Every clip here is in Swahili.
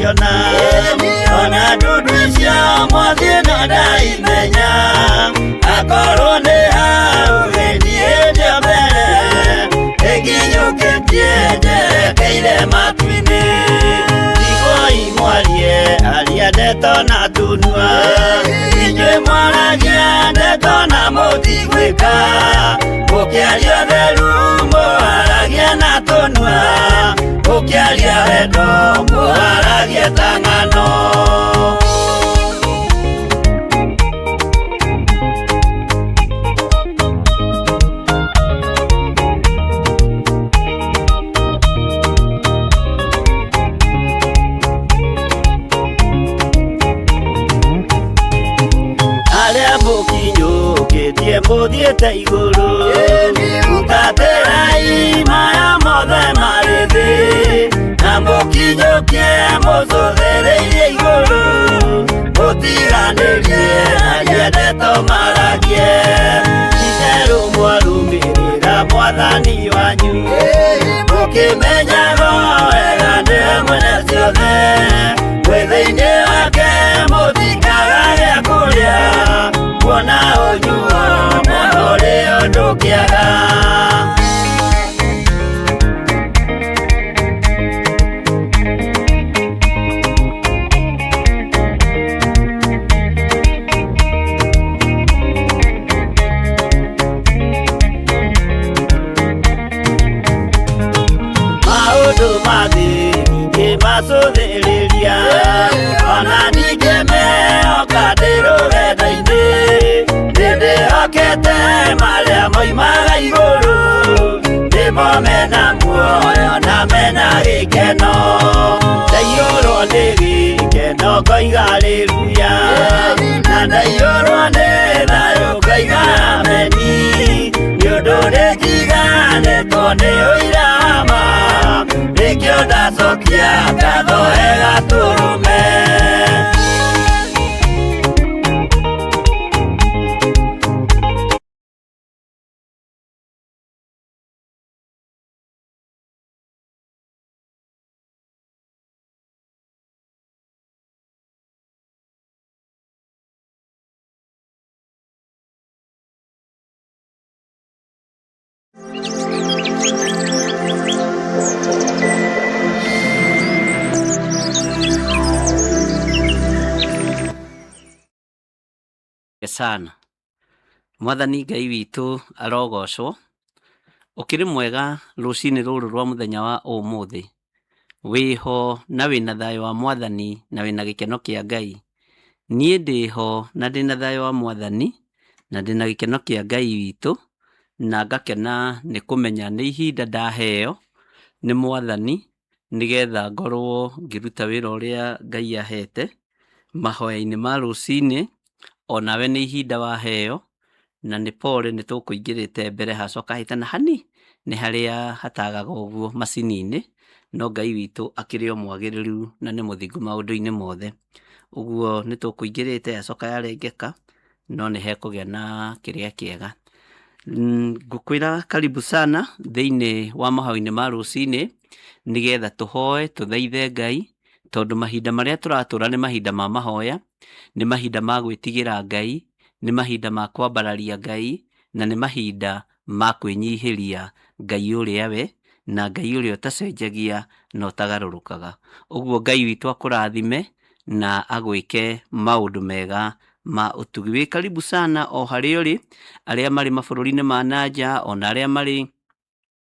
ciona ona ndundu cia mwathie na ndaimenya akorwo nĩ hau gĩthiĩte mbere ĩkinyũkĩtie njerekeire matu-inĩ igoi mwarie aria ndeto na tunua inyuĩ mwaragia ndeto na mũtigwĩka mũkĩaria ũtheru mũharagia na tunua mũkĩaria wendo mũharagia ta ng'ano. Arĩa mũkinyũkĩtie mũthiĩte igũrũ mũtatĩrai maya mothe marĩ thĩ na mũkinyũkie mũcũthĩrĩirie igũrũ mũtiganĩrie aria ndeto maragie itherũ mwarũmĩrĩra mwathani wanyu mũkĩmenyaga wega nĩ mwene ciothe mwĩthĩ-inĩ wake mũtikaga gĩa kũrĩa kuona ũnyuo na ũrĩo ndũkĩaga. Maũndũ mathĩ ningĩ macũthĩrĩria ona ningĩ mehoka ndĩ rũgendo-inĩ nĩndĩhokete marĩa moimaga igũrũ nĩmo mena muoyo na mena gĩkeno ndaiyũrwo nĩ gĩkeno ngoiga haleluya na ndaiyũrwo nĩ thayũ ngoiga ameni nĩũndũ nĩnjiganĩtwo nĩ ũira wa ma nĩkĩo ndacokia ngatho wega tũrũme. Sana mwathani Ngai witũ arogocwo ũkĩrĩ mwega rũcinĩ rũrũ rwa mũthenya wa ũmũthĩ wĩho na wĩna thayũ wa mwathani na wĩna gĩkeno kĩa Ngai. Niĩ ndĩho na ndĩna thayũ wa mwathani na ndĩna gĩkeno kĩa Ngai witũ na ngakena nĩ kũmenya nĩ ihinda ndaheo nĩ mwathani nĩgetha ngorwo ngĩruta wĩra ũrĩa Ngai ahete mahoya-inĩ ma rũcinĩ. Onawe nĩ ihinda waheo na nĩ pole nĩ tũkũingĩrĩte mbere hacoka hĩtana hani nĩ harĩa hatagaga ũguo macini-inĩ no Ngai witũ akĩrĩ o mwagĩrĩru na nĩ mũthingu maũndũ-inĩ mothe. Ũguo nĩ tũkũingĩrĩte yacoka yarengeka no nĩ hekũgĩa na kĩrĩa kĩega. Ngũkwĩra karibu sana thĩinĩ wa mahoya-inĩ ma rũcinĩ nĩgetha tũhoe tũthaithe Ngai tondũ mahinda marĩa tũratũra nĩ mahinda ma mahoya, nĩ mahinda ma gwĩtigĩra Ngai, nĩ mahinda ma kwambararia Ngai na nĩ mahinda ma kwĩnyihĩria Ngai ũrĩa we na Ngai ũrĩa ũtacenjagia na ũtagarũrũkaga. Ũguo Ngai witũ akũrathime na agwĩke maũndũ mega ma ũtugi. Wĩ karibu sana o harĩa ũrĩ, arĩa marĩ mabũrũri-inĩ ma nanja ona arĩa marĩ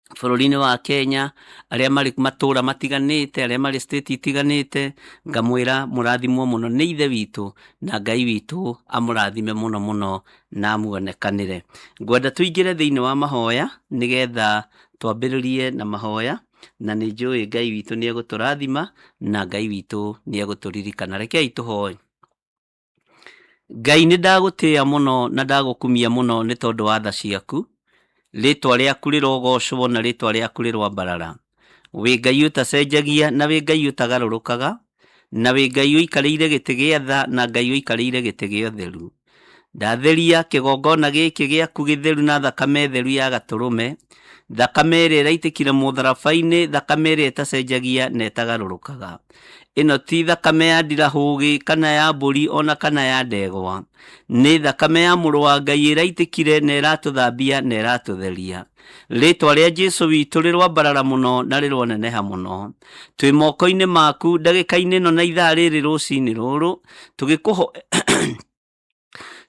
bũrũri-inĩ wa Kenya, arĩa marĩ matũra matiganĩte, arĩa marĩ state itiganĩte, ngamwĩra mũrathimwo mũno nĩ ithe witũ na Ngai witũ amũrathime mũno mũno na amuonekanĩre. Ngwenda tũingĩre thĩinĩ wa mahoya nĩgetha twambĩrĩrie na mahoya na nĩ njũĩ Ngai witũ nĩ egũtũrathima na Ngai witũ nĩ egũtũririkana. Rekei tũhoe. Ngai nĩ ndagũtĩĩa mũno na ndagũkumia mũno nĩ tondũ wa tha ciaku. Rĩtwa rĩaku rĩrogocwo na rĩtwa rĩaku rĩrwambarara. Wĩ Ngai ũtacenjagia na wĩ Ngai ũtagarũrũkaga na wĩ Ngai ũikarĩire gĩtĩ gĩa tha na Ngai ũikarĩire gĩtĩ gĩa ũtheru. Ndatheria kĩgongona gĩkĩ gĩaku gĩtheru na thakame theru ya gatũrũme thakame ĩrĩa ĩraitĩkire mũtharaba-inĩ, thakame ĩrĩa ĩtacenjagia na ĩtagarũrũkaga. Ĩno ti thakame ya ndirahũgĩ kana ya mbũri ona kana ya ndegwa, nĩ thakame ya mũrũ wa Ngai ĩraitĩkire na ĩratũthambia na ĩratũtheria. Rĩtwa rĩa Jesũ witũ rĩrwambarara mũno na rĩrwoneneha mũno. Twĩ moko-inĩ maku ndagĩka-inĩ ĩno na ithaa rĩrĩ rũcinĩ rũrũ,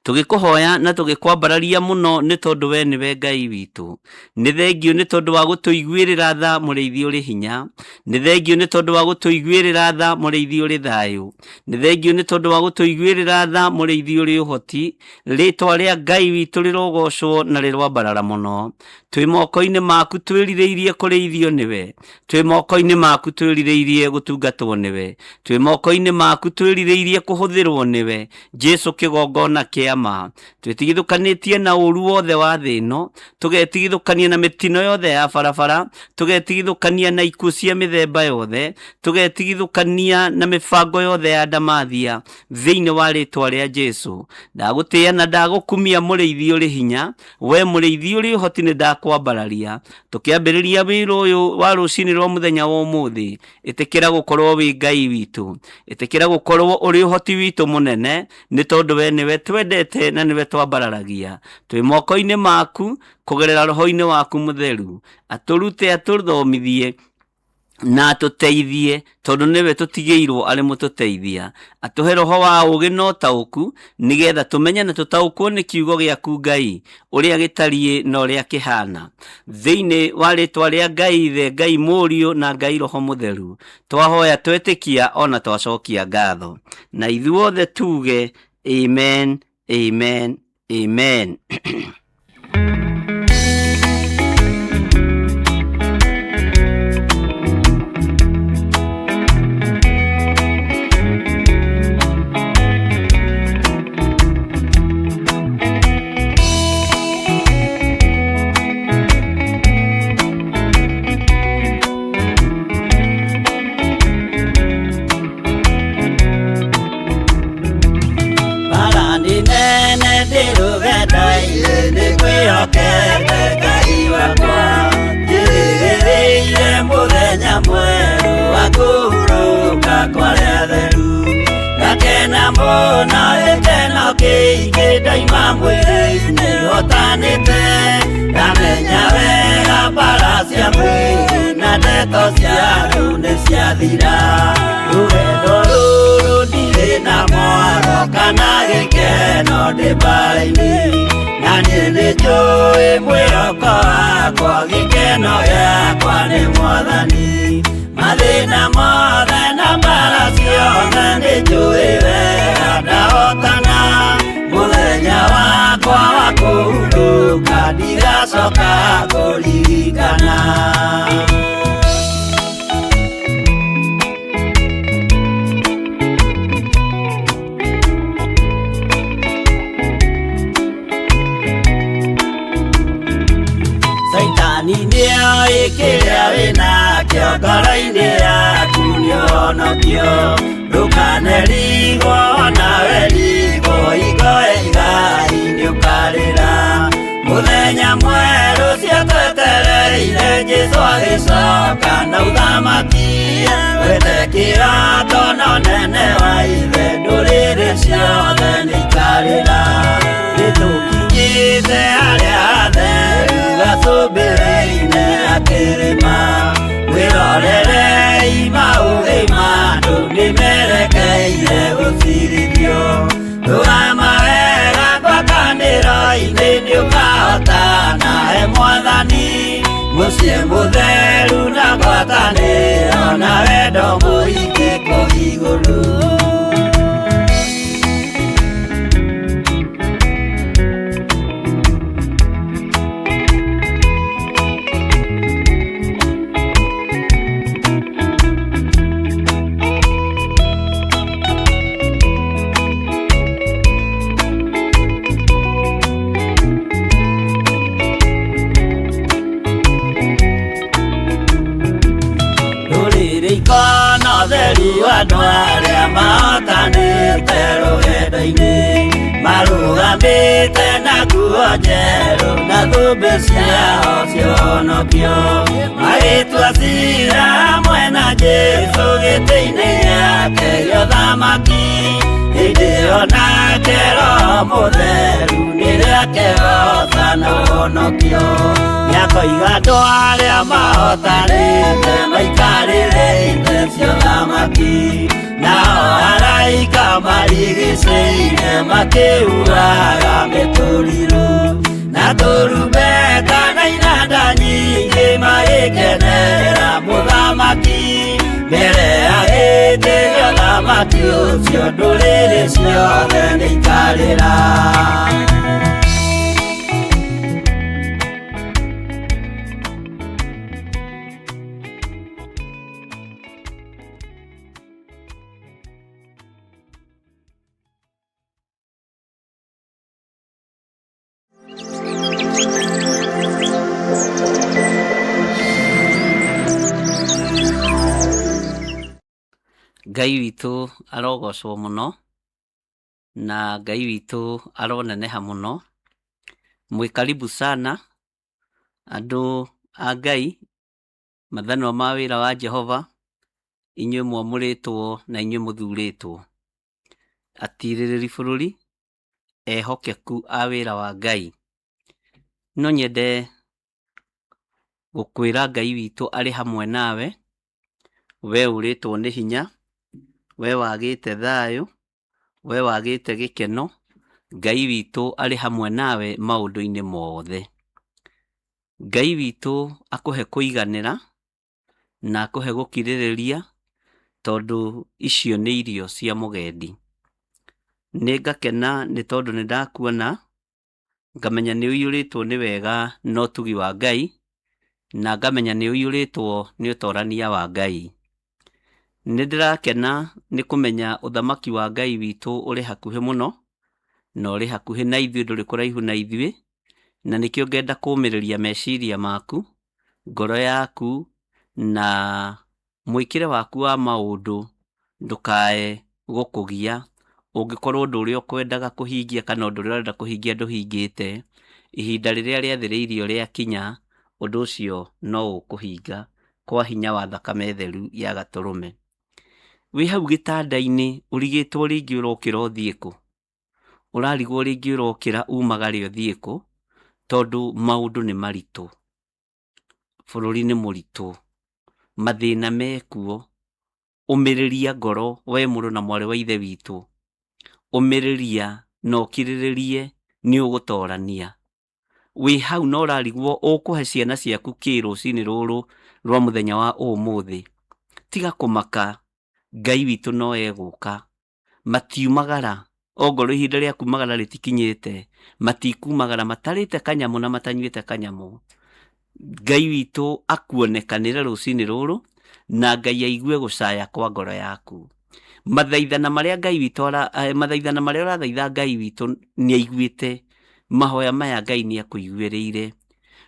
tũgĩkũhoya na tũgĩkwambararia mũno nĩ tondũ we nĩwe Ngai witũ. Nĩ thengio nĩ tondũ wa gũtũiguĩrĩra tha mũrĩithi ũrĩ hinya. Nĩ thengio nĩ tondũ wa gũtũiguĩrĩra tha mũrĩithi ũrĩ thayũ. Nĩ thengio nĩ tondũ wa gũtũiguĩrĩra tha mũrĩithi ũrĩ ũhoti. Rĩtwa rĩa Ngai witũ rĩrogocwo na rĩrwambarara mũno. Twĩ moko-inĩ maku twĩrirĩirie kũrĩithio nĩwe. Twĩ moko-inĩ maku twĩrirĩirie gũtungatwo nĩwe. Twĩ moko-inĩ maku twĩrirĩirie kũhũthĩrwo nĩwe. Jesũ kĩgongona kĩa ma. Twĩtigithũkanĩtie na ũru wothe wa thĩ ĩno, tũgetigithũkania na mĩtino yothe ya barabara, tũgetigithũkania na ikuũ cia mĩthemba yothe, tũgetigithũkania na mĩbango yothe ya ndamathia thĩinĩ wa rĩtwa rĩa Jesũ. Ndagũtĩĩa na ndagũkumia mũrĩithi ũrĩ hinya, we mũrĩithi ũrĩ ũhoti nĩ ndakwambararia. Tũkĩambĩrĩria wĩra ũyũ wa rũcinĩ rwa mũthenya wa ũmũthĩ, ĩtĩkĩra gũkorwo wĩ Ngai witũ, ĩtĩkĩra gũkorwo ũrĩ ũhoti witũ mũnene, nĩ tondũ we nĩwe twendete na nĩwe twambararagia. Twĩ moko-inĩ maku kũgerera roho-inĩ waku mũtheru, atũrute atũthomithie na atũteithie, tondũ nĩwe tũtigĩirwo arĩ mũtũteithia. Atũhe roho wa ũũgĩ na ũtaũku, nĩgetha tũmenye na tũtaũkwo nĩ kiugo gĩaku Ngai, ũrĩa gĩtariĩ na ũrĩa kĩhana. Thĩinĩ wa rĩtwa rĩa Ngai Ithe, Ngai Mũriũ na Ngai Roho Mũtheru, twahoya twetĩkia ona twacokia ngatho. Na ithuothe tuge amen, amen, amen. Mathĩna mothe na mbara ciothe nĩ njũĩ wega ndahotana. Mũthenya wakwa wa kũhurũka ndigacoka kũririkana. Saitani nĩoĩ kĩrĩa wĩnakĩo ngoro-inĩ yaku nĩũhonokio. Ndũkanerigwo nawe rigwo, hingo igai nĩũkarĩra. Mũthenya mwerũ cio twetereire Jesũ agĩcoka na ũthamaki. Wĩtĩkĩra tondũ ũnene wa Ithe, ndũrĩrĩ ciothe nĩikarĩra. Nĩtũkinyĩte harĩa hatheru gacũmbĩrĩ-inĩ ga kĩrĩma. Wĩrorere maũthĩ ma andũ nĩmerekeire gũcirithio. Rũgama wega ngwatanĩro-inĩ nĩũkahotana he Mwathani. Mũciĩ mũtheru na ngwatanĩro na wendo mũingĩ kũu igũrũ. Andũ arĩa mahotanĩte rũgendo-inĩ marũgamĩte na nguo njerũ na thũmbĩ ciao cionokio, magĩtua ciira hamwe na Jesũ gĩtĩ-inĩ gĩake gĩa ũthamaki. Hĩndĩ ĩyo nake Roho Mũtheru nĩrĩakegotha na ũhonokio, nĩakoiga andũ arĩa mahotanĩte maikarĩre itĩ cia ũthamaki, nao araika marigicĩire makĩuraga mĩtũrirũ, na tũrumbeta na inanda nyingĩ magĩkenerera mũthamaki. Mbere ya gĩtĩ gĩa ũthamaki ũcio ndũrĩrĩ ciothe nĩikarĩra. Ngai witũ arogocwo mũno na Ngai witũ aroneneha mũno. Mwĩ karibu sana andũ a Ngai, mathanwa ma wĩra wa Jehova, inyuĩ mwamũrĩtwo na inyuĩ mũthurĩtwo, atirĩrĩri bũrũri, ehokeku a wĩra wa Ngai. No nyende gũkwĩra Ngai witũ arĩ hamwe nawe, we ũrĩtwo nĩ hinya, we wagĩte thayũ, we wagĩte gĩkeno. Ngai witũ arĩ hamwe nawe maũndũ-inĩ mothe. Ngai witũ akũhe kũiganĩra na akũhe gũkirĩrĩria, tondũ icio nĩ irio cia mũgendi. Nĩngakena nĩ tondũ nĩndakuona, ngamenya nĩ ũiyũrĩtwo nĩ wega na ũtugi wa Ngai, na ngamenya nĩ ũiyũrĩtwo nĩ ũtorania wa Ngai. Nĩndĩrakena nĩ kũmenya ũthamaki wa Ngai witũ ũrĩ hakuhĩ mũno, na ũrĩ hakuhĩ na ithuĩ, ndũrĩ kũraihu na ithuĩ, na nĩkĩo ngenda kũũmĩrĩria meciria maku, ngoro yaku, na mwĩkĩre waku wa maũndũ ndũkae gũkũgia. Ũngĩkorwo ũndũ ũrĩa ũkwendaga kũhingia kana ũndũ ũrĩa ũrenda kũhingia ndũhingĩte, ihinda rĩrĩa rĩathĩrĩirio rĩakinya, ũndũ ũcio no ũkũhinga kwa hinya wa thakame theru ya Gatũrũme. Wĩ hau gĩtanda-inĩ ũrigĩtwo rĩngĩ ũrokĩra ũthiĩ kũ? Ũrarigwo rĩngĩ ũrokĩra umagare ũthiĩ kũ? Tondũ maũndũ nĩ maritũ, bũrũri nĩ mũritũ, mathĩna mekuo. Ũmĩrĩria ngoro, we mũrũ na mwarĩ wa ithe witũ, ũmĩrĩria na ũkirĩrĩrie, nĩ ũgũtorania. Wĩ hau no ũrarigwo ũkũhe ciana ciaku kĩ rũcinĩ rũrũ rwa mũthenya wa ũmũthĩ. Tiga kũmaka, Ngai witũ no egũka. Matiumagara, ongorwo ihinda rĩa kumagara rĩtikinyĩte, matikumagara matarĩte kanyamũ na matanyuĩte kanyamũ. Ngai witũ akuonekanĩre rũcinĩ rũrũ, na Ngai aigue gũcaya kwa ngoro yaku. Mathaithana marĩa Ngai witũ mathaithana marĩa ũrathaitha Ngai witũ nĩaiguĩte. Mahoya maya Ngai nĩakũiguĩrĩire.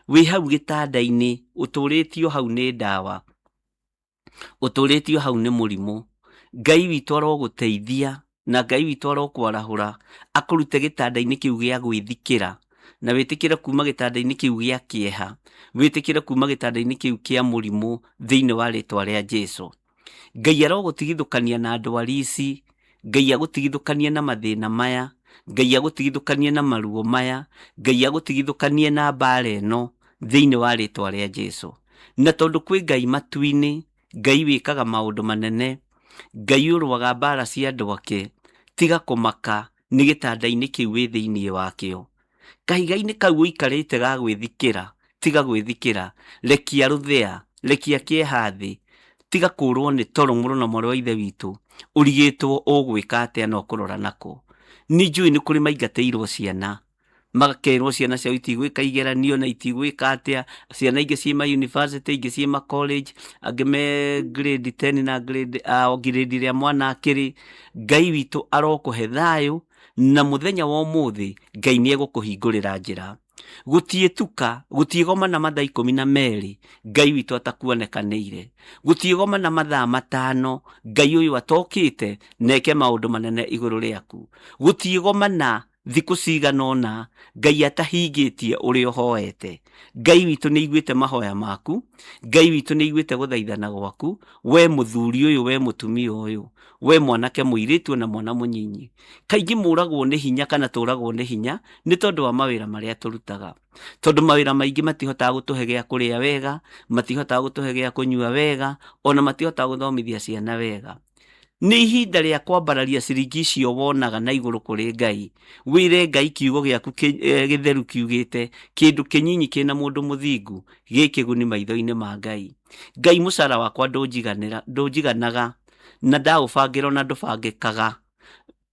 Wĩ hau gĩtanda-inĩ, ũtũrĩtio hau nĩ ndawa, ũtũrĩtio hau nĩ mũrimũ. Ngai witũ arogũteithia, na Ngai witũ arokwarahũra, akũrute gĩtanda-inĩ kĩu gĩa gwĩthikĩra, na wĩtĩkĩre kuma gĩtanda-inĩ kĩu gĩa kĩeha, wĩtĩkĩre kuma gĩtanda-inĩ kĩu kĩa mũrimũ thĩinĩ wa rĩtwa rĩa Jesũ. Ngai arogũtigithũkania na ndwari ici, Ngai agũtigithũkanie na mathĩna maya, Ngai agũtigithũkanie na maruo maya, Ngai agũtigithũkanie na mbara ĩno thĩinĩ wa rĩtwa rĩa Jesũ. Na tondũ kwĩ Ngai matu-inĩ, Ngai wĩkaga maũndũ manene, Ngai ũrũaga mbara cia andũ ake, tiga kũmaka nĩ gĩtanda-inĩ kĩu wĩ thĩinĩ wakĩo. Kahiga-inĩ kau ũikarĩte ga gwĩthikĩra, tiga gwĩthikĩra, rekia rũthĩa, rekia kĩeha thĩ, tiga kũrwo nĩ toro mũrũ na mwarĩ wa ithe witũ, ũrigĩtwo ũgwĩka atĩa na ũkũrora nako. Nĩ njũĩ nĩ kũrĩ maingatĩirwo ciana, magakerwo ciana ciao itigwĩka igeranio na itigwĩka atĩa, ciana ingĩ ciĩ ma university, ingĩ ciĩ ma college, angĩ me grade 10 na grade rĩa mwana akĩrĩ. Ngai witũ arokũhe thayũ, na mũthenya wa ũmũthĩ Ngai nĩegũkũhingũrĩra njĩra. Gũtiĩtuka, gũtiĩgomana mathaa 12 Ngai witũ atakuonekanĩire. Gũtiĩgomana mathaa 5 Ngai ũyũ atokĩte neke maũndũ manene igũrũ rĩaku. Gũtiĩgomana thikũ cigana ũna Ngai atahingĩtie ũrĩa ũhoete. Ngai witũ nĩ aiguĩte mahoya maku, Ngai witũ nĩ aiguĩte gũthaithana gwaku, we mũthuri ũyũ, we mũtumia ũyũ, we mwanake mũirĩtu na mwana mũnyinyi. Kaingĩ mũragwo nĩ hinya kana tũragwo nĩ hinya nĩ tondũ wa mawĩra marĩa tũrutaga, tondũ mawĩra maingĩ matihotaga gũtũhe gĩa kũrĩa wega, matihotaga gũtũhe gĩa kũnyua wega, ona matihotaga gũthomithia ciana wega. Nĩ ihinda rĩa kwambararia ciringi icio wonaga na igũrũ kũrĩ Ngai, wĩre Ngai kiugo gĩaku gĩtheru kiugĩte kĩndũ kĩnyinyi kĩna mũndũ mũthingu gĩ kĩguni maitho-inĩ ma Ngai. Ngai mũcara wakwa ndũnjiganaga, na ndaũbangĩra na ndũbangĩkaga.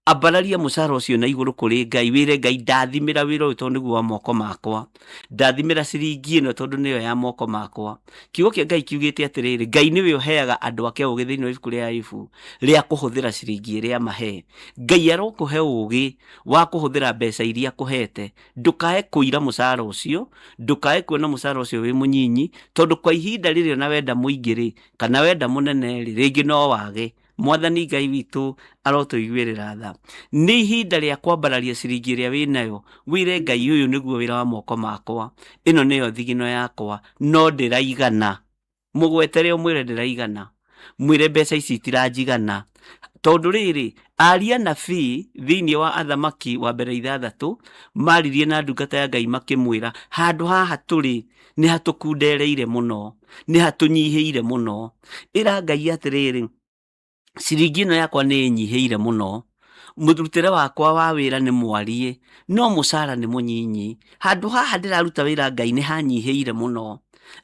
Ambararia mũcara ũcio na igũrũ kũrĩ Ngai, wĩre Ngai ndathimĩra wĩra ũyũ tondũ nĩguo wa moko makwa, ndathimĩra ciringi ĩno tondũ nĩyo ya moko makwa. Kiugo kĩa Ngai kiugĩte atĩrĩrĩ, Ngai nĩwe ũheaga andũ ake ũũgĩ thĩinĩ wa ibuku rĩa Ayubu rĩa kũhũthĩra ciringi ĩrĩa mahe. Ngai arokũhe ũũgĩ wa kũhũthĩra mbeca iria akũhete. Ndũkae kũira mũcara ũcio, ndũkae kuona mũcara ũcio wĩ mũnyinyi, tondũ kwa ihinda rĩrĩ na wenda mũingĩ kana wenda mũnene rĩngĩ no wage. Mwathani Ngai witũ arotũiguĩrĩra tha. Nĩ ihinda rĩa kwambararia ciringi ĩrĩa wĩnayo, wĩre Ngai ũyũ nĩguo wĩra wa moko makwa, ĩno nĩyo thigino yakwa, no ndĩraigana. Mũgwetere ũmwĩre ndĩraigana, mwĩre mbeca ici itiranjigana. Tondũ rĩrĩ, aria anabii thĩinĩ wa Athamaki wa mbere 6 maririe na ndungata ya Ngai makĩmwĩra, handũ haha tũrĩ nĩ hatũkundereire mũno, nĩ hatũnyihĩire mũno. Ĩra Ngai atĩrĩrĩ, ciringi ĩno yakwa nĩ nyihĩire mũno, mũrutĩre wakwa wa wĩra nĩ mwarie, no mũcara nĩ mũnyinyi. Handũ haha ndĩraruta wĩra Ngai nĩ hanyihĩire mũno.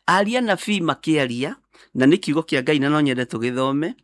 Aria anabii makĩaria, na nĩ kiugo kĩa Ngai na no nyende tũgĩthome.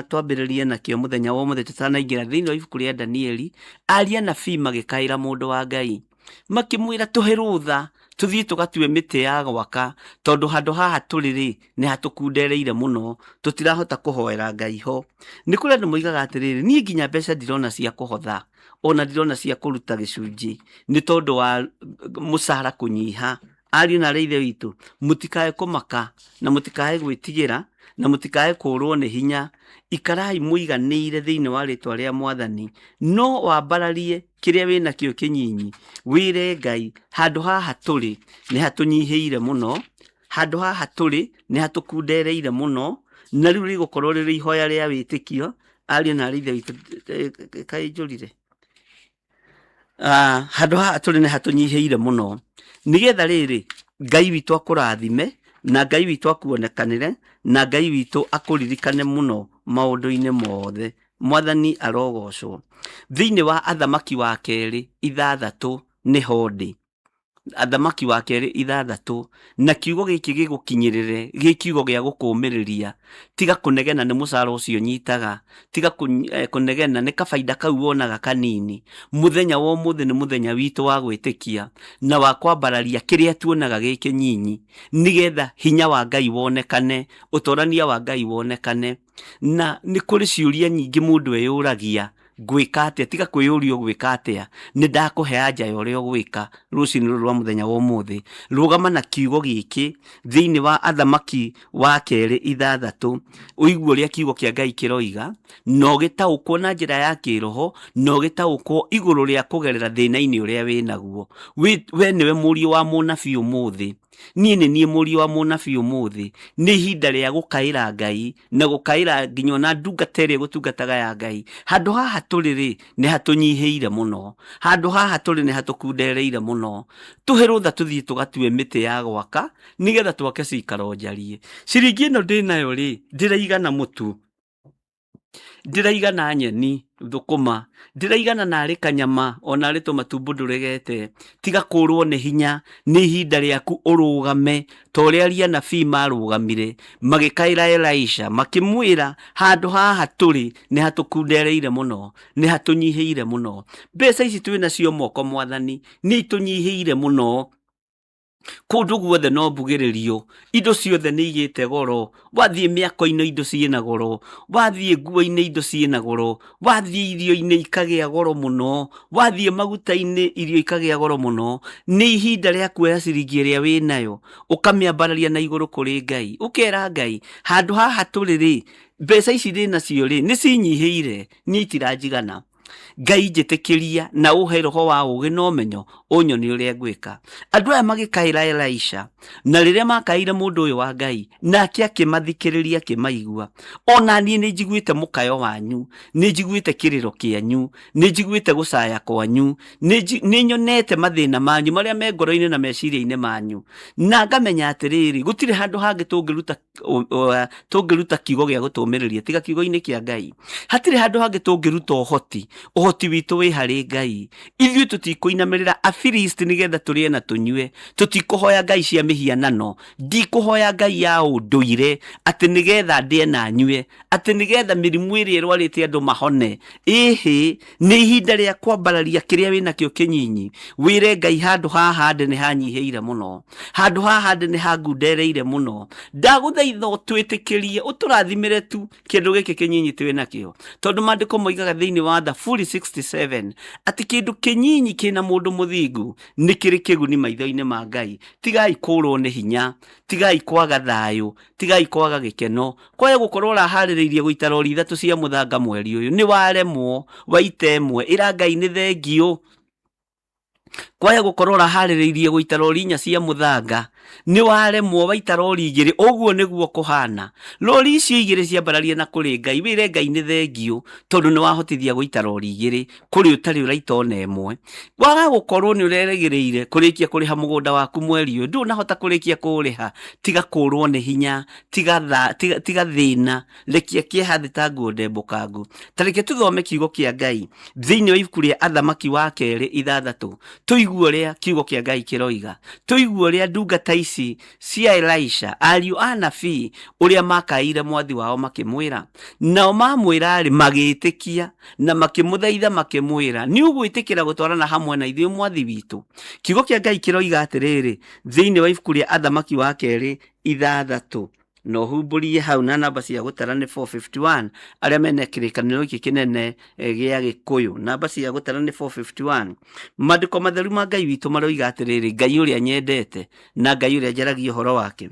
Twambĩrĩrie nakĩo mũthenya wa ũmũthĩ tũtanaingĩra thĩinĩ wa ibuku rĩa Danieli. Aria anabii magĩkaĩra mũndũ wa Ngai, makĩmwĩra tũhe rũtha tũthiĩ tũgatue mĩtĩ ya gwaka, tondũ handũ haha tũrĩ nĩ hatũkundereire mũno, tũtirahota kũhoera Ngai ho. Nĩ kũrĩ andũ moigaga atĩrĩrĩ, niĩ nginya mbeca ndirona cia kũhotha, ona ndirona cia kũruta gĩcunjĩ, nĩ tondũ wa mũcara kũnyiha. Ariũ na arĩ ithe witũ, mũtikae kũmaka na mũtikae gwĩtigĩra na mũtikae kũrwo nĩ hinya. Ikarai mũiganĩire thĩinĩ wa rĩtwa rĩa Mwathani, no wambararie kĩrĩa wĩnakĩo kĩnyinyi, wĩre Ngai handũ haha tũrĩ nĩ hatũnyihĩire mũno, handũ haha tũrĩ nĩ hatũkundereire mũno, na rĩu rĩgũkorwo rĩrĩ ihoya rĩa wĩtĩkio. Ariũ na arĩ ithe witũ, kaĩ njũrire? Handũ haha tũrĩ nĩ hatũnyihĩire mũno, nĩgetha rĩrĩ Ngai witũ akũrathime, na Ngai witũ akuonekanĩre, na Ngai witũ akũririkane mũno maũndũ-inĩ mothe. Mwathani arogocwo. Thĩinĩ wa Athamaki wa kerĩ 6 nĩho ndĩ. Athamaki wa kerĩ 6, na kiugo gĩkĩ gĩgũkinyĩrĩre gĩ kiugo gĩa gũkũũmĩrĩria. Tiga kũnegena nĩ mũcara ũcio nyitaga, tiga kũnegena nĩ kabaida kau wonaga kanini. Mũthenya wa ũmũthĩ nĩ mũthenya witũ wa gwĩtĩkia na wa kwambararia kĩrĩa tuonaga gĩ kĩnyinyi, nĩgetha hinya wa Ngai wonekane, ũtorania wa Ngai wonekane. Na nĩ kũrĩ ciũria nyingĩ mũndũ eyũragia, gwĩka atĩa? Tiga kwĩyũria gwĩka atĩa, nĩ ndakũhe anja ya ũrĩa ũgwĩka rũciinĩ rũrũ rwa mũthenya wa ũmũthĩ. Rũgama na kiugo gĩkĩ thĩinĩ wa Athamaki wa kerĩ 6, ũigue ũrĩa kiugo kĩa Ngai kĩroiga, na ũgĩtaũkwo na njĩra ya kĩroho, na ũgĩtaũkwo igũrũ rĩa kũgerera thĩna-inĩ ũrĩa wĩnaguo. We nĩwe mũriũ wa mũnabii ũmũthĩ, niĩ nĩ niĩ mũriũ wa mũnabii ũmũthĩ. Nĩ ihinda rĩa gũkaĩra Ngai na gũkaĩra nginya na ndungata ĩrĩa gũtungataga ya Ngai. Handũ haha tũrĩ nĩ hatũnyihĩire mũno, handũ haha tũrĩ nĩ hatũkundereire mũno. Tũhe rũtha tũthiĩ tũgatue mĩtĩ ya gwaka, nĩgetha twake cikaro njarie. Ciringi ĩno ndĩnayo ndĩraigana mũtu, ndĩraigana nyeni, thũkũma, ndĩraigana narĩ kanyama, ona rĩ tũmatumbo ndũregete. Tiga kũrwo nĩ hinya, nĩ ihinda rĩaku ũrũgame, ta ũrĩa aria anabii marũgamire magĩkaĩra Elisha makĩmwĩra, handũ haha tũrĩ nĩ hatũkundereire mũno, nĩ hatũnyihĩire mũno. Mbeca ici twĩnacio moko Mwathani nĩ itũnyihĩire mũno. Kũndũ guothe no mbugĩrĩrio, indo ciothe nĩ igĩte goro. Wathiĩ mĩako-inĩ indo ciĩna goro, wathiĩ nguo-inĩ indo ciĩna goro, wathiĩ irio-inĩ ikagĩa goro mũno, wathiĩ maguta-inĩ irio ikagĩa goro mũno. Nĩ ihinda rĩa kuoya ciringi ĩrĩa wĩnayo ũkamĩambararia na igũrũ kũrĩ Ngai, ũkera Ngai, handũ haha tũrĩ mbeca ici ndĩnacio nĩ cinyihĩire, niĩ itiranjigana. Ngai njĩtĩkĩria na ũhe roho wa ũũgĩ na ũmenyo ũnyonie ũrĩa ngwĩka. Andũ aya magĩkaĩra Elisha, na rĩrĩa makaĩire mũndũ ũyũ wa Ngai, nake akĩmathikĩrĩria akĩmaigua. Ona niĩ nĩ njiguĩte mũkayo wanyu, nĩ njiguĩte kĩrĩro kĩanyu, nĩ njiguĩte gũcaya kwanyu, nĩ nyonete mathĩna manyu marĩa me ngoro-inĩ na meciria-inĩ manyu, na ngamenya atĩrĩrĩ, gũtirĩ handũ hangĩ tũngĩruta kiugo gĩa gũtũmĩrĩria tiga kiugo-inĩ kĩa Ngai. Hatirĩ handũ hangĩ tũngĩruta ũhoti witũ wĩ harĩ Ngai. Ithuĩ tũtikũinamĩrĩra Afilisti nĩgetha tũrĩe na tũnyue, tũtikũhoya ngai cia mĩhianano, ndikũhoya ngai ya ũndũire atĩ nĩgetha ndĩe na nyue, atĩ nĩgetha mĩrimũ ĩrĩa ĩrwarĩte andũ mahone. Ĩhĩ nĩ ihinda rĩa kwambararia kĩrĩa wĩnakĩo kĩnyinyi, wĩre Ngai handũ haha ndĩ nĩ hanyihĩire mũno, handũ haha ndĩ nĩ hangundereire mũno. Ndagũthaitha ũtwĩtĩkĩrie, ũtũrathimĩre tu kĩndũ gĩkĩ kĩnyinyi twĩ nakĩo, tondũ maandĩko moigaga thĩinĩ wa Thaburi 67 atĩ kĩndũ kĩnyinyi kĩna mũndũ mũthingu nĩ kĩrĩ kĩguni maitho-inĩ ma Ngai. Tigai kũũrwo nĩ hinya, tigai kwaga thayũ, tigai kwaga gĩkeno, kwaga gũkorwo ũraharĩrĩirie gũita rori 3 cia mũthanga mweri ũyũ, nĩ waremwo waita ĩmwe, ĩra Ngai nĩ thengio. Kwaga gũkorwo ũraharĩrĩirie gũita rori 4 cia mũthanga, nĩ waremwo waita rori 2. Ũguo nĩguo kũhana. Rori icio 2 ciambararie na kũrĩ Ngai, wĩre Ngai nĩ thengio tondũ nĩ wahotithia gũita rori 2 kũrĩ ũtarĩ ũraita ona ĩmwe. Waga gũkorwo nĩ ũrerĩgĩrĩire kũrĩkia kũrĩha mũgũnda waku mweri ũyũ, ndũnahota kũrĩkia kũũrĩha, tiga kũũrwo nĩ hinya, tiga thĩna, rekia kĩeha thĩ ta nguo ndembũkangu. Ta reke tũthome kiugo kĩa Ngai thĩinĩ wa ibuku rĩa Athamaki wa 2:6. Tũigue ũrĩa kiugo kĩa Ngai kĩroiga, tũigue ũrĩa ndungata ici cia Elisha, ariũ a nabii, ũrĩa makaĩire mwathi wao makĩmwĩra. Nao mamwĩra-rĩ, magĩĩtĩkia na makĩmũthaitha makĩmwĩra, nĩ ũgwĩtĩkĩra gũtwarana hamwe na ithuĩ mwathi witũ? Kiugo kĩa Ngai kĩroiga atĩrĩrĩ thĩinĩ wa ibuku rĩa Athamaki wa 2:6, no humbũrie hau na namba cia gũtara nĩ 451, arĩa mena kĩrĩkanĩro gĩkĩ kĩnene gĩa Gĩkũyũ. Namba cia gũtara nĩ 451. Maandĩko matheru ma Ngai witũ maroiga atĩrĩrĩ, Ngai ũrĩa nyendete na Ngai ũrĩa njaragia ũhoro wake.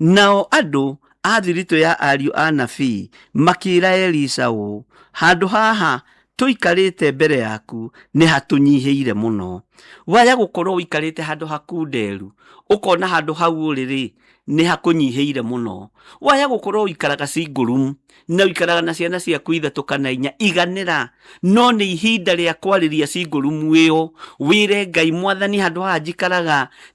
Nao andũ a thiritũ ya ariũ a nabii makĩĩra Elisha ũũ, handũ haha tũikarĩte mbere yaku nĩ hatũnyihĩire mũno. Waya gũkorwo ũikarĩte handũ hakunderu, ũkona handũ hau ũrĩ nĩ hakũnyihĩire mũno. Waya gũkorwo ũikaraga single room na ũikaraga na ciana ciaku 3 kana 4, iganĩra. No nĩ ihinda rĩa kwarĩria single room ĩyo, wĩre Ngai, Mwathani, handũ haha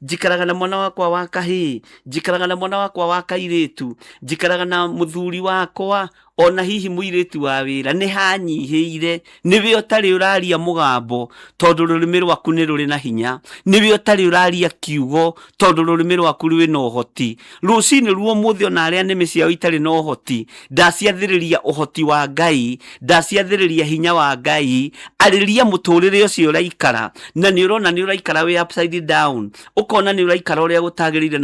njikaraga na mwana wakwa wa kahĩĩ, njikaraga na mwana wakwa wa kairĩtu, njikaraga na mũthuri wakwa, ona hihi mũirĩtu wa wĩra, nĩ hanyihĩire. Nĩwe ũtarĩ ũraria mũgambo tondũ rũrĩmĩ rwaku nĩ rũrĩ na hinya, nĩwe ũtarĩ ũraria kiugo tondũ rũrĩmĩ rwaku rwĩ na ũhoti. Rũcinĩ rwa ũmũthĩ ona arĩa nĩmĩ ciao itarĩ na ũhoti, ndaciathĩrĩria ũhoti wa Ngai, ndaciathĩrĩria hinya wa Ngai. Arĩria mũtũrĩre ũcio ũraikara, na nĩ ũrona nĩ ũraikara wĩ upside down, ũkona nĩ ũraikara ũrĩa gũtagĩrĩire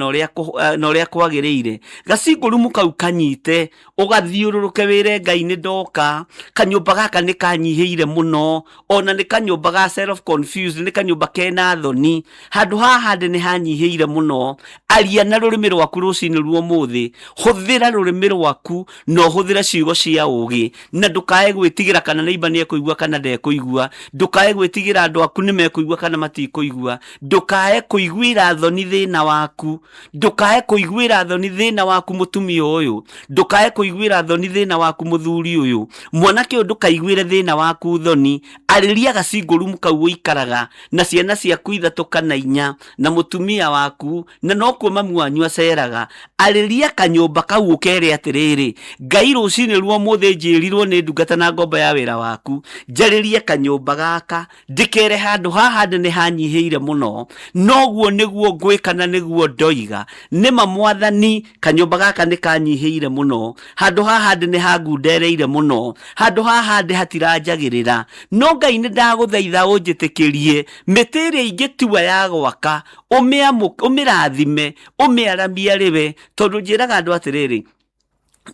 na ũrĩa kwagĩrĩire. Gacingo rumu kau kanyite, ũgathiũrũrũke wĩre Ngai, nĩ ndoka, kanyũmba gaka nĩ kanyihĩire mũno, ona nĩ kanyũmba ga self confused, nĩ kanyũmba kena thoni, handũ haha ndĩ nĩ hanyihĩire mũno. Aria na rũrĩmĩ rwaku rũcinĩ rwa ũmũthĩ, hũthĩra rũrĩmĩ rwaku na ũhũthĩra ciugo cia ũũgĩ, na ndũkae gwĩtigĩra kana neighbor nĩ ekũigua kana ndekũigua, ndũkae gwĩtigĩra andũ aku nĩ mekũigua kana matikũigua, ndũkae kũiguĩra thoni thĩna waku, ndũkae kũiguĩra thoni thĩna waku mũtumia ũyũ, ndũkae kũiguĩra thoni thĩna waku mũthuri ũyũ, mwanake ũyũ ndũkaiguĩre thĩna waku thoni. Arĩria gacingo room kau ũikaraga na ciana ciaku 3 kana 4 na mũtumia waku, na no kuo mami wanyu aceraga. Arĩria kanyũmba kau ũkere atĩrĩrĩ, Ngai, rũcinĩ rwa ũmũthĩ njĩrirwo nĩ ndungata na ngombo ya wĩra waku, njarĩrie kanyũmba gaka, ndĩkere handũ haha ndĩ nĩ hanyihĩire mũno, noguo nĩguo ngwĩka na nĩguo ndoiga. Nĩma Mwathani, kanyũmba gaka nĩ kanyihĩire mũno, handũ haha ndĩ nĩ hangundereire mũno, handũ haha ndĩ hatiranjagĩrĩra. No Ngai, nĩ ndagũthaitha ũnjĩtĩkĩrie mĩtĩ ĩrĩa ingĩtua ya gwaka, ũmĩrathime, ũmĩaramie arĩwe, tondũ njĩraga andũ atĩrĩrĩ,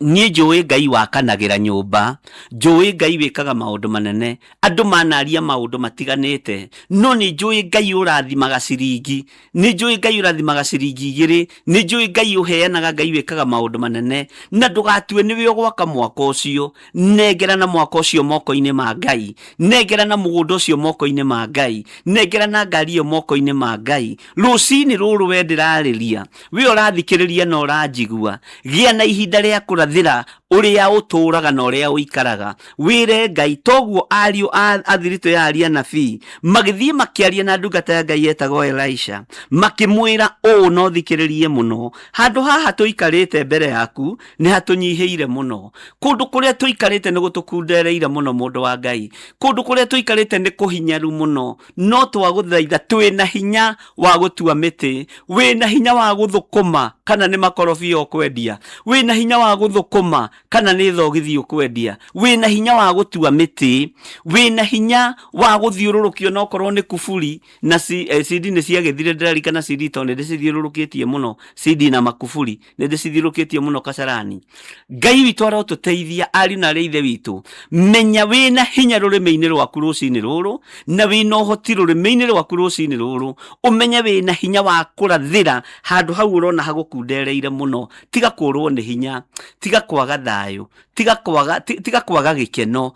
Niĩ njũĩ Ngai wakanagĩra nyũmba, njũĩ Ngai wĩkaga maũndũ manene, andũ manaria maũndũ matiganĩte, no nĩ njũĩ Ngai ũrathimaga ciringi, nĩ njũĩ Ngai ũrathimaga ciringi 2, nĩ njũĩ Ngai ũheanaga, Ngai wĩkaga maũndũ manene, na ndũgatue nĩwe ũgwaka mwaka ũcio, nengerana mwaka ũcio moko-inĩ ma Ngai, nengerana mũgũnda ũcio moko-inĩ ma Ngai, nengerana ngari ĩyo moko-inĩ ma Ngai. Rũcinĩ rũrũ we ndĩrarĩria, we ũrathikĩrĩria na ũranjigua, gĩa na ihinda rĩa kũrathĩra ũrĩa ũtũũraga na ũrĩa ũikaraga, wĩre Ngai. Toguo ariũ a thiritũ ya aria nabii magĩthiĩ makĩaria na ndungata ya Ngai etagwo Elisha, makĩmwĩra ũũ na ũthikĩrĩrie mũno, handũ haha tũikarĩte mbere yaku nĩ hatũnyihĩire mũno, kũndũ kũrĩa tũikarĩte nĩ gũtũkundereire mũno, mũndũ wa Ngai, kũndũ kũrĩa tũikarĩte nĩ kũhinyaru mũno, no twagũthaitha, twĩna hinya wa gũtua mĩtĩ, wĩna hinya wa gũthũkũma kana nĩ makorobia ũkwendia, wĩna hinya wa gũthũkũma kana nĩ thogithi ũkwendia, wĩna hinya wa gũtua mĩtĩ, wĩna hinya wa gũthiũrũrũkio na okorwo nĩ kuburi na CD nĩ ciagethire, ndĩrarikana CD to nĩ ndĩcithiũrũrũkĩtie mũno, CD na makuburi nĩ ndĩcithiũrũrũkĩtie mũno Kasarani. Ngai witũ arotũteithia, ariũ na ithe witũ, menya wĩna hinya rũrĩmĩ-inĩ rwaku rũcinĩ rũrũ, na wĩna ũhoti rũrĩmĩ-inĩ rwaku rũcinĩ rũrũ, ũmenye wĩna hinya wa kũrathĩra handũ hau ũrona hagũkundereire mũno. Tiga kũrwo nĩ hinya, tiga kwaga thayũ, tiga kwaga gĩkeno,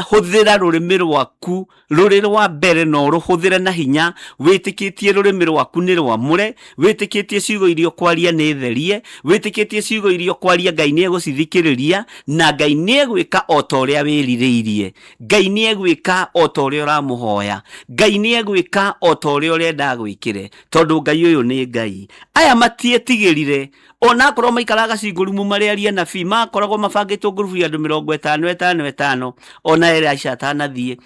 hũthĩra rũrĩmĩ rwaku rũrĩ rwa mbere, no rũhũthĩre na hinya, wĩtĩkĩtie rũrĩmĩ rwaku nĩ rwamũre, wĩtĩkĩtie ciugo iria kwaria nĩ therie, wĩtĩkĩtie ciugo iria kwaria Ngai nĩ egũcithikĩrĩria, na Ngai nĩ egwĩka o ta ũrĩa wĩrirĩirie, Ngai nĩ egwĩka o ta ũrĩa ũramũhoya, Ngai nĩ egwĩka o ta ũrĩa ũrenda gwĩkire, tondũ Ngai ũyũ nĩ Ngai. Aya matietigĩrire, ona akorwo maikaraga cingũrumu marĩ aria nabii, makoragwo mabangĩtwo ngurubu ya andũ 50 ona Elisha atanathiĩ,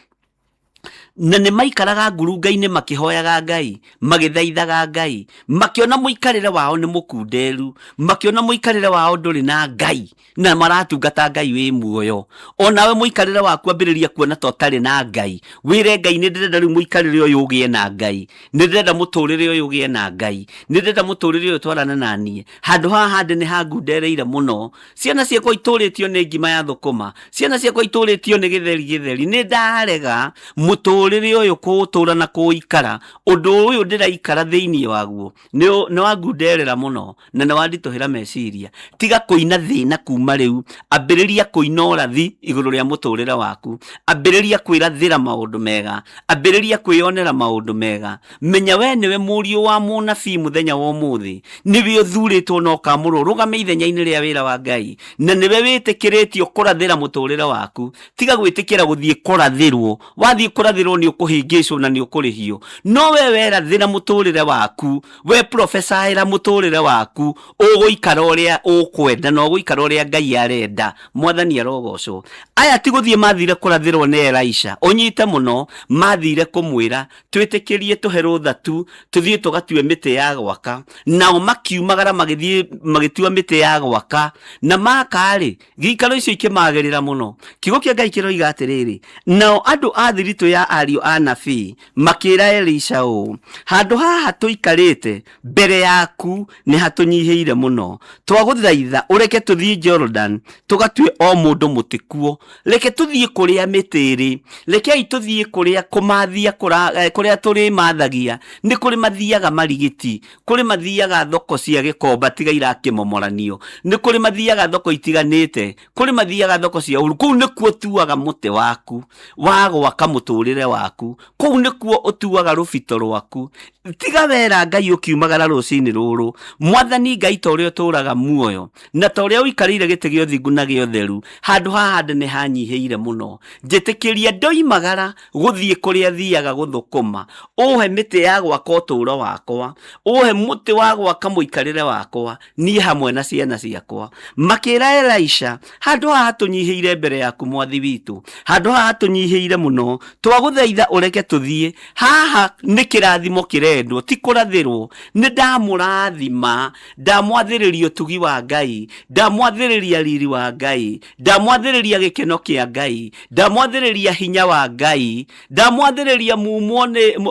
na nĩ maikaraga ngurunga-inĩ makĩhoyaga Ngai, magĩthaithaga Ngai, makĩona mũikarĩre wao nĩ mũkunderu, makĩona mũikarĩre wao ndũrĩ na Ngai, na maratungata Ngai wĩ muoyo. Onawe mũikarĩre waku ambĩrĩria kuona ta ũtarĩ na Ngai, wĩre Ngai, nĩ ndĩrenda rĩu mũikarĩre ũyũ ũgĩe na Ngai, nĩ ndĩrenda mũtũrĩre ũyũ ũgĩe na Ngai, nĩ ndĩrenda mũtũrĩre ũyũ twarana na niĩ. Handũ haha ndĩ nĩ hangundereire mũno, ciana ciakwa itũrĩtio nĩ ngima ya thũkũma, ciana ciakwa itũrĩtio nĩ gĩtheri, nĩ ndarega mũtũrĩre ũyũ kũũtũra na kũũikara. Ũndũ ũyũ ndĩraikara thĩinĩ waguo nĩ wangunderera mũno na nĩ wanditũhĩra meciria. Tiga kũina thĩna kuma rĩu, ambĩrĩria kũina ũrathi igũrũ rĩa mũtũrĩre waku, ambĩrĩria kwĩrathĩra maũndũ mega, ambĩrĩria kwĩonera maũndũ mega. Menya we nĩwe mũriũ wa mũnabii mũthenya wa ũmũthĩ, nĩwe ũthurĩtwo na ũkamũrwo rũgame ithenya-inĩ rĩa wĩra wa Ngai, na nĩwe wĩtĩkĩrĩtio kũrathĩra mũtũrĩre waku. Tiga gwĩtĩkĩra gũthiĩ kũrathĩrwo, wathiĩ kũrathĩrwo nĩ ũkũhĩngĩcwo na nĩ ũkũrĩhio. No we werathĩra mũtũrĩre waku, we profesaĩra mũtũrĩre waku, ũgũikara ũrĩa ũkwenda na ũgũikara ũrĩa Ngai arenda. Mwathani arogocwo. Aya ti gũthiĩ mathire kũrathĩrwo nĩ Elisha, ũnyite mũno, mathire kũmwĩra twĩtĩkĩrie tũhe rũtha tu tũthiĩ tũgatue mĩtĩ ya gwaka. Nao makiumagara magĩthiĩ magĩtua mĩtĩ ya gwaka, na makarĩ gĩikaro icio ikĩmagerera mũno. Kiugo kĩa Ngai kĩroiga atĩrĩrĩ, nao andũ a thiritũ ya ariũ a nabii makĩra Elisha ũũ, handũ haha tũikarĩte mbere yaku nĩ hatũnyihĩire mũno, twagũthaitha ũreke tũthiĩ Jordan tũgatue o mũndũ mũtĩ kuo, reke tũthiĩ kũrĩa mĩtĩ ĩrĩ, rekei tũthiĩ kũrĩa kũmathia kũrĩa tũrĩ mathagia. Nĩ kũrĩ mathiaga marigiti, kũrĩ mathiaga thoko cia Gĩkomba tiga irakĩmomoranio, nĩ kũrĩ mathiaga thoko itiganĩte, kũrĩ mathiaga thoko cia Uhuru. Kũu nĩkuo tuaga mũtĩ waku wa gwaka mũtũrĩre waku, kũu nĩkuo ũtuaga rũbito rwaku. Tiga wera Ngai ũkiumagara rũcinĩ rũrũ, Mwathani Ngai ta ũrĩa ũtũraga muoyo na ta ũrĩa ũikarĩire gĩtĩ gĩa ũthingu na gĩa ũtheru, handũ haha nĩ hanyihĩire mũno. Njĩtĩkĩria ndoimagara gũthiĩ kũrĩa thiaga gũthũkũma, ũhe mĩtĩ ya gwaka ũtũũro wakwa, ũhe mũtĩ wa gwaka mũikarĩre wakwa, niĩ hamwe na ciana ciakwa. Makĩra Elisha, handũ haha tũnyihĩire mbere yaku Mwathi witũ, handũ haha tũnyihĩire mũno, twagũthaitha ũreke tũthiĩ. Haha nĩ kĩrathimo kĩre kwendwo ti kurathirwo ni ndamurathima ndamwathiriria utugi wa Ngai ndamwathiriria riri wa Ngai ndamwathiriria gikeno kia Ngai ndamwathiriria hinya wa Ngai ndamwathiriria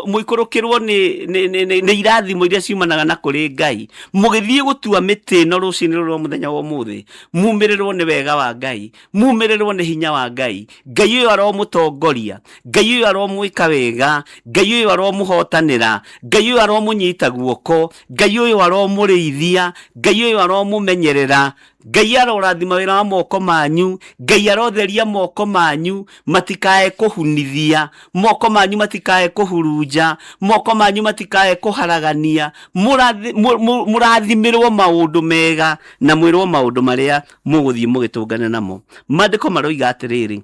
muikurukirwo ni irathimo iria ciumanaga na kuri Ngai mugithie gutua miti no rucini rwa muthenya wa umuthi mumirirwo ni wega wa Ngai mumirirwo ni hinya wa Ngai Ngai uyu aromutongoria Ngai uyu aromwika wega Ngai uyu aromuhotanira Ngai uyu aromunyita guoko Ngai uyu aromurithia Ngai uyu aromumenyerera Ngai arorathima wira wa moko manyu Ngai arotheria moko manyu matikae kuhunithia moko manyu matikae kuhurunja moko manyu matikae kuharagania murathimirwo maundu mega na mwirwo maundu maria muguthie mugitungana namo mandiko maroiga atiriri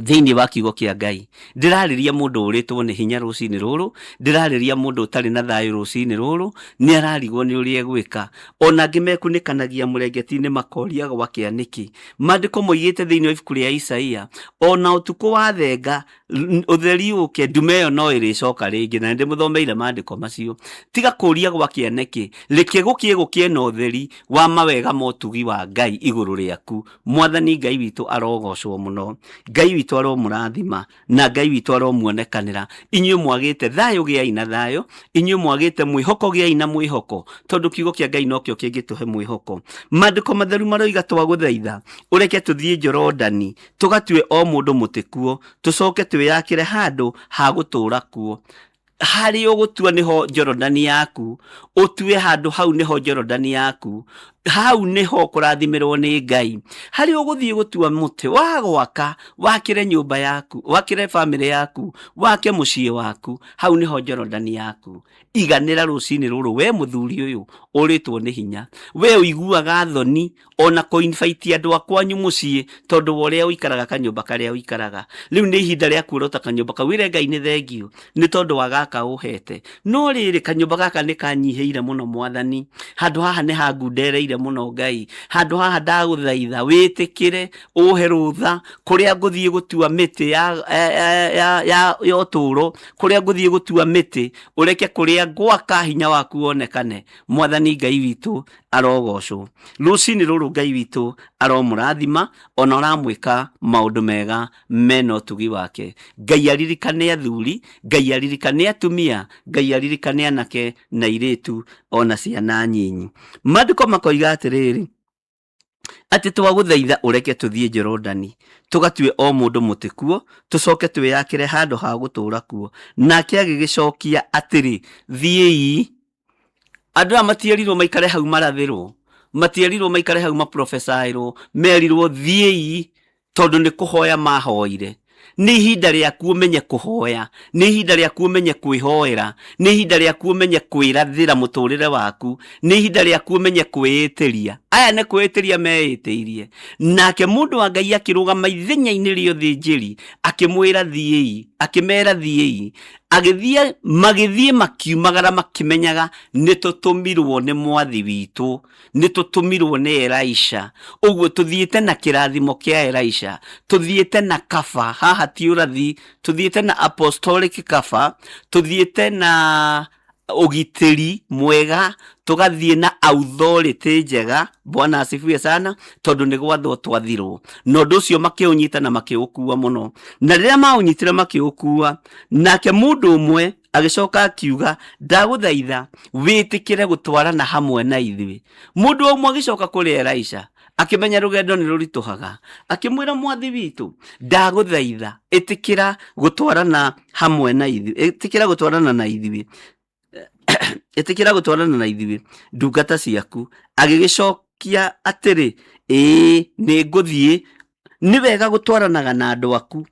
thiini wa kiugo kia Ngai ndirariria mundu uritwo ni hinya rucini ruru ndirariria mundu utari na thayu rucini ruru ni ararigwo ni uria gwika ona ngimekunikanagia murengetini makoria gwa kianiki mandiko moigite thiini wa ibuku ria Isaia ona utuku wa thenga utheri uke ndumeyo no iricoka ringi na ndimuthomeire mandiko macio tiga kuria gwa kianiki reke gukie na utheri wa mawega motugi wa Ngai iguru riaku mwathani Ngai witu arogocwo muno Ngai witu aromurathima na Ngai witu aromuonekanira inyuĩ mwagite thayu giai na thayu inyuĩ mwagite mwihoko giai na mwihoko tondu kiugo kia Ngai nokio kingituhe mwihoko mandiko matheru maroiga twaguthaitha ureke tuthie Jorodani tugatue o mundu mutikuo tucoke twiyakire handu ha gutura kuo hari ugutua niho Jorodani yaku utue handu hau niho Jorodani yaku hau niho kurathimirwo ni Ngai hari uguthie gutua muti wa gwaka wakire nyumba yaku wakire family yaku wake mucie waku hau niho Jorodani yaku iganira rucini ruru we muthuri uyu uritwo ni hinya we uiguaga thoni ona kuinvite andu akwanyu mucie tondu woria uikaraga kanyumba karia uikaraga riu ni ihinda ria kurota kanyumba kawire Ngai ni thengio ni tondu wagaka uhete no riri kanyumba gaka ni kanyiheire muno mwathani handu haha ni hangundereire muno Ngai handu haha ndaguthaitha witikire uhe rutha kuria nguthie gutua miti ya uturo kuria nguthie gutua miti ureke kuria gwaka hinya waku onekane mwathani Ngai witu arogocwo rucini ruru Ngai witu aromurathima ona aramwika maundu mega mena utugi wake Ngai aririkane athuri Ngai aririkane atumia Ngai aririkane anake na iritu ona ciana nyinyi mandiko makoiga atiriri ati twaguthaitha ureke tuthie Jorodani tugatue o mundu mutikuo tucoke twiyakire handu ha gutura kuo nake agigicokia atiri thiei andu amatiarirwo maikare hau marathirwo matiarirwo maikare hau maprofesairwo merirwo thiei tondu ni kuhoya mahoire ni ihinda riaku umenye kuhoya ni ihinda riaku umenye kwihoera ni ihinda riaku umenye kwirathira muturire waku ni ihinda riaku umenye kwitiria aya ne kwitiria meitirie nake mundu wa Ngai akirugama ithenya-ini ria uthinjiri akimwira thiei akimera thiei agithie magithie makiumagara makimenyaga nitutumirwo ni mwathi witu nitutumirwo ni Elisha uguo tuthiete na kirathimo kia Elisha tuthiete na kafa haha ti urathi tuthiete na apostolic kafa tuthiete na ugitiri mwega tugathie na authority njega bwana asifiwe sana tondu ni gwathwo twathirwo no nducio makiunyita na makiukua muno na riria maunyitire makiukua nake mundu umwe agicoka akiuga ndaguthaitha witikire gutwarana hamwe na ithui mundu umwe agicoka kuri Elisha akimenya rugendo ni rurituhaga akimwira mwathi witu ndaguthaitha itikira gutwarana hamwe na ithui itikira gutwarana na ithui itikira gutwarana na ithui ndungata ciaku agigicokia atiri ni nguthie ni wega gutwaranaga na andu aku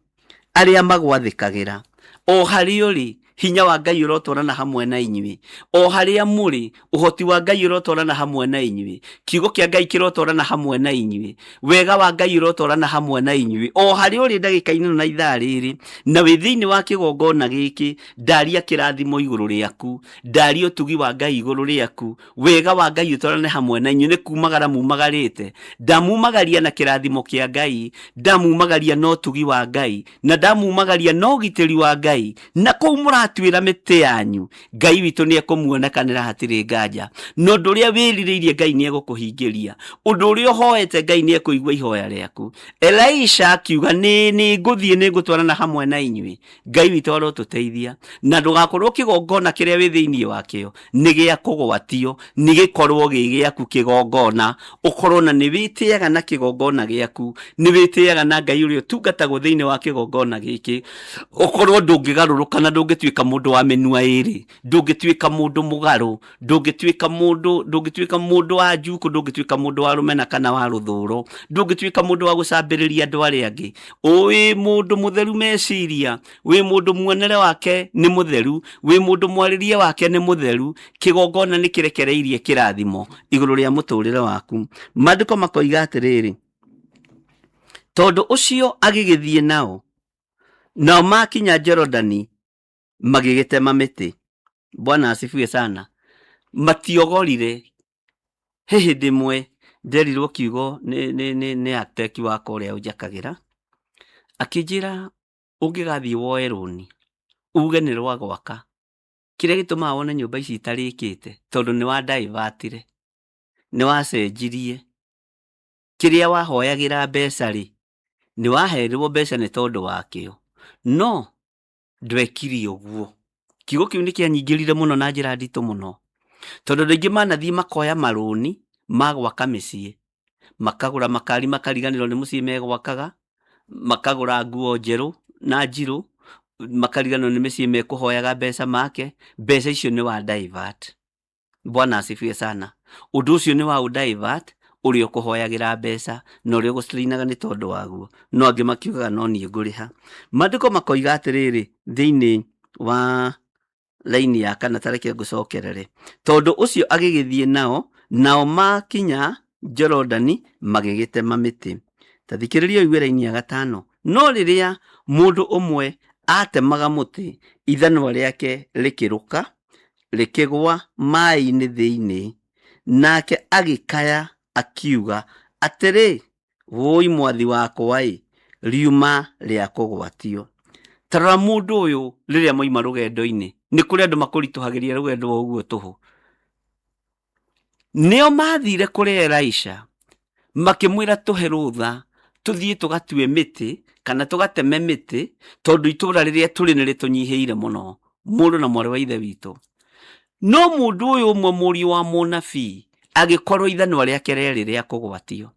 aria magwathikagira o hari uri hinya wa Ngai urotwarana hamwe na inyuĩ o haria muri uhoti wa Ngai urotwarana hamwe na inyuĩ kiugo kia Ngai kirotwarana hamwe na inyuĩ wega wa Ngai urotwarana hamwe na inyuĩ o haria uri ndagika-ini na ithaa riri na wi thiini wa kigongona giki ndaria kirathimo iguru riaku ndaria utugi wa Ngai iguru riaku wega wa Ngai utwarane hamwe na inyuĩ ni kumagara mumagarite ndamumagaria na kirathimo kia Ngai ndamumagaria no utugi wa Ngai na ndamumagaria no gitiri wa Ngai na kuumura mwatwĩra mĩtĩ yanyu Ngai witũ nĩekũmuonekanĩra hatirĩ nganja, na ũndũ ũrĩa wĩrirĩirie Ngai nĩegũkũhingĩria, ũndũ ũrĩa ũhoete Ngai nĩekũigua ihoya rĩaku. Elisha akiuga nĩ ngũthiĩ nĩngũtwarana hamwe na inyuĩ. Ngai witũ arotũteithia, na ndũgakorwo kĩgongona kĩrĩa wĩ thĩinĩ wakĩo nĩ gĩa kũgwatio, nĩ gĩkorwo gĩ gĩaku kĩgongona, ũkorwo na nĩ wĩtĩaga na kĩgongona gĩaku, nĩ wĩtĩaga na Ngai ũrĩa ũtungatagwo thĩinĩ wa kĩgongona gĩkĩ, ũkorwo ndũngĩgarũrũka na ndũngĩtuĩka mũndũ wa mĩnua ĩrĩ, ndũngĩtuĩka mũndũ mũgarũ, ndũngĩtuĩka mũndũ wa njuku, ndũngĩtuĩka mũndũ wa rũmena kana wa rũthũũro, ndũngĩtuĩka mũndũ wa gũcambĩrĩria andũ arĩa angĩ. Wĩ mũndũ mũtheru meciria, wĩ mũndũ muonere wake nĩ mũtheru, wĩ mũndũ mwarĩrie wake nĩ mũtheru. Kĩgongona nĩ kĩrekereirie kĩrathimo igũrũ rĩa mũtũrĩre waku. Maandĩko makoiga atĩrĩrĩ, tondũ ũcio agĩgĩthiĩ nao makinya Jorodani magĩgĩtema mĩtĩ. Bwana asifiwe sana. Matiogorire. Hĩndĩ ĩmwe nderirwo kiugo nĩ ateki wakwa ũrĩa ũnjakagĩra, akĩnjĩra ũngĩgathiĩ woe rũni uge nĩ rwa gwaka, kĩrĩa gĩtũmaga wone nyũmba ici itarĩkĩte tondũ nĩ wa divert-ire, nĩ wacenjirie kĩrĩa wahoyagĩra mbeca rĩ, nĩ waherirwo mbeca nĩ tondũ wakĩo, no ndwekire ũguo. Kiugo kĩu nĩ kĩanyingĩrire mũno na njĩra nditũ mũno, tondũ andũ aingĩ manathiĩ makoya marũni ma gwaka mĩciĩ, makagũra makari makariganĩrwo nĩ mũciĩ megwakaga, makagũra nguo njerũ na njirũ, makariganĩrwo nĩ mĩciĩ mekũhoyaga mbeca make. Mbeca icio nĩ wa divert. Bwana asifiwe sana. Ũndũ ũcio nĩ wa divert, ũrĩa ũkũhoyagĩra mbeca na ũrĩa ũgũcitinaga nĩ tondũ waguo, no angĩ makiugaga no niĩ ngũrĩha. Maandĩko makoiga atĩrĩrĩ thĩinĩ wa laini ya kana tareke ngũcokerere, tondũ ũcio agĩgĩthiĩ nao makinya Jorodani magĩgĩtema mĩtĩ. Tathikĩrĩria ũigue laini ya 5. No rĩrĩa mũndũ ũmwe atemaga mũtĩ, ithanwa rĩake rĩkĩrũka rĩkĩgwa maĩ-inĩ thĩinĩ, nake agĩkaya akiuga atĩrĩ, woi mwathi wakwa riuma rĩa kũgwatio. Tarora mũndũ ũyũ rĩrĩa moima rũgendo-inĩ, nĩ kũrĩ andũ makũritũhagĩria rũgendo wa ũguo tũhũ. Nĩo mathire kũrĩ Elisha makĩmwĩra tũhe rũtha tũthiĩ tũgatue mĩtĩ kana tũgateme mĩtĩ, tondũ itũũra rĩrĩa tũrĩ nĩ rĩtũnyihĩire mũno, mũndũ na mwarĩ wa ithe witũ. No mũndũ ũyũ ũmwe mũriũ wa mũnabii agĩkorwo ithanwa rĩake rĩarĩ rĩa kũgwatio.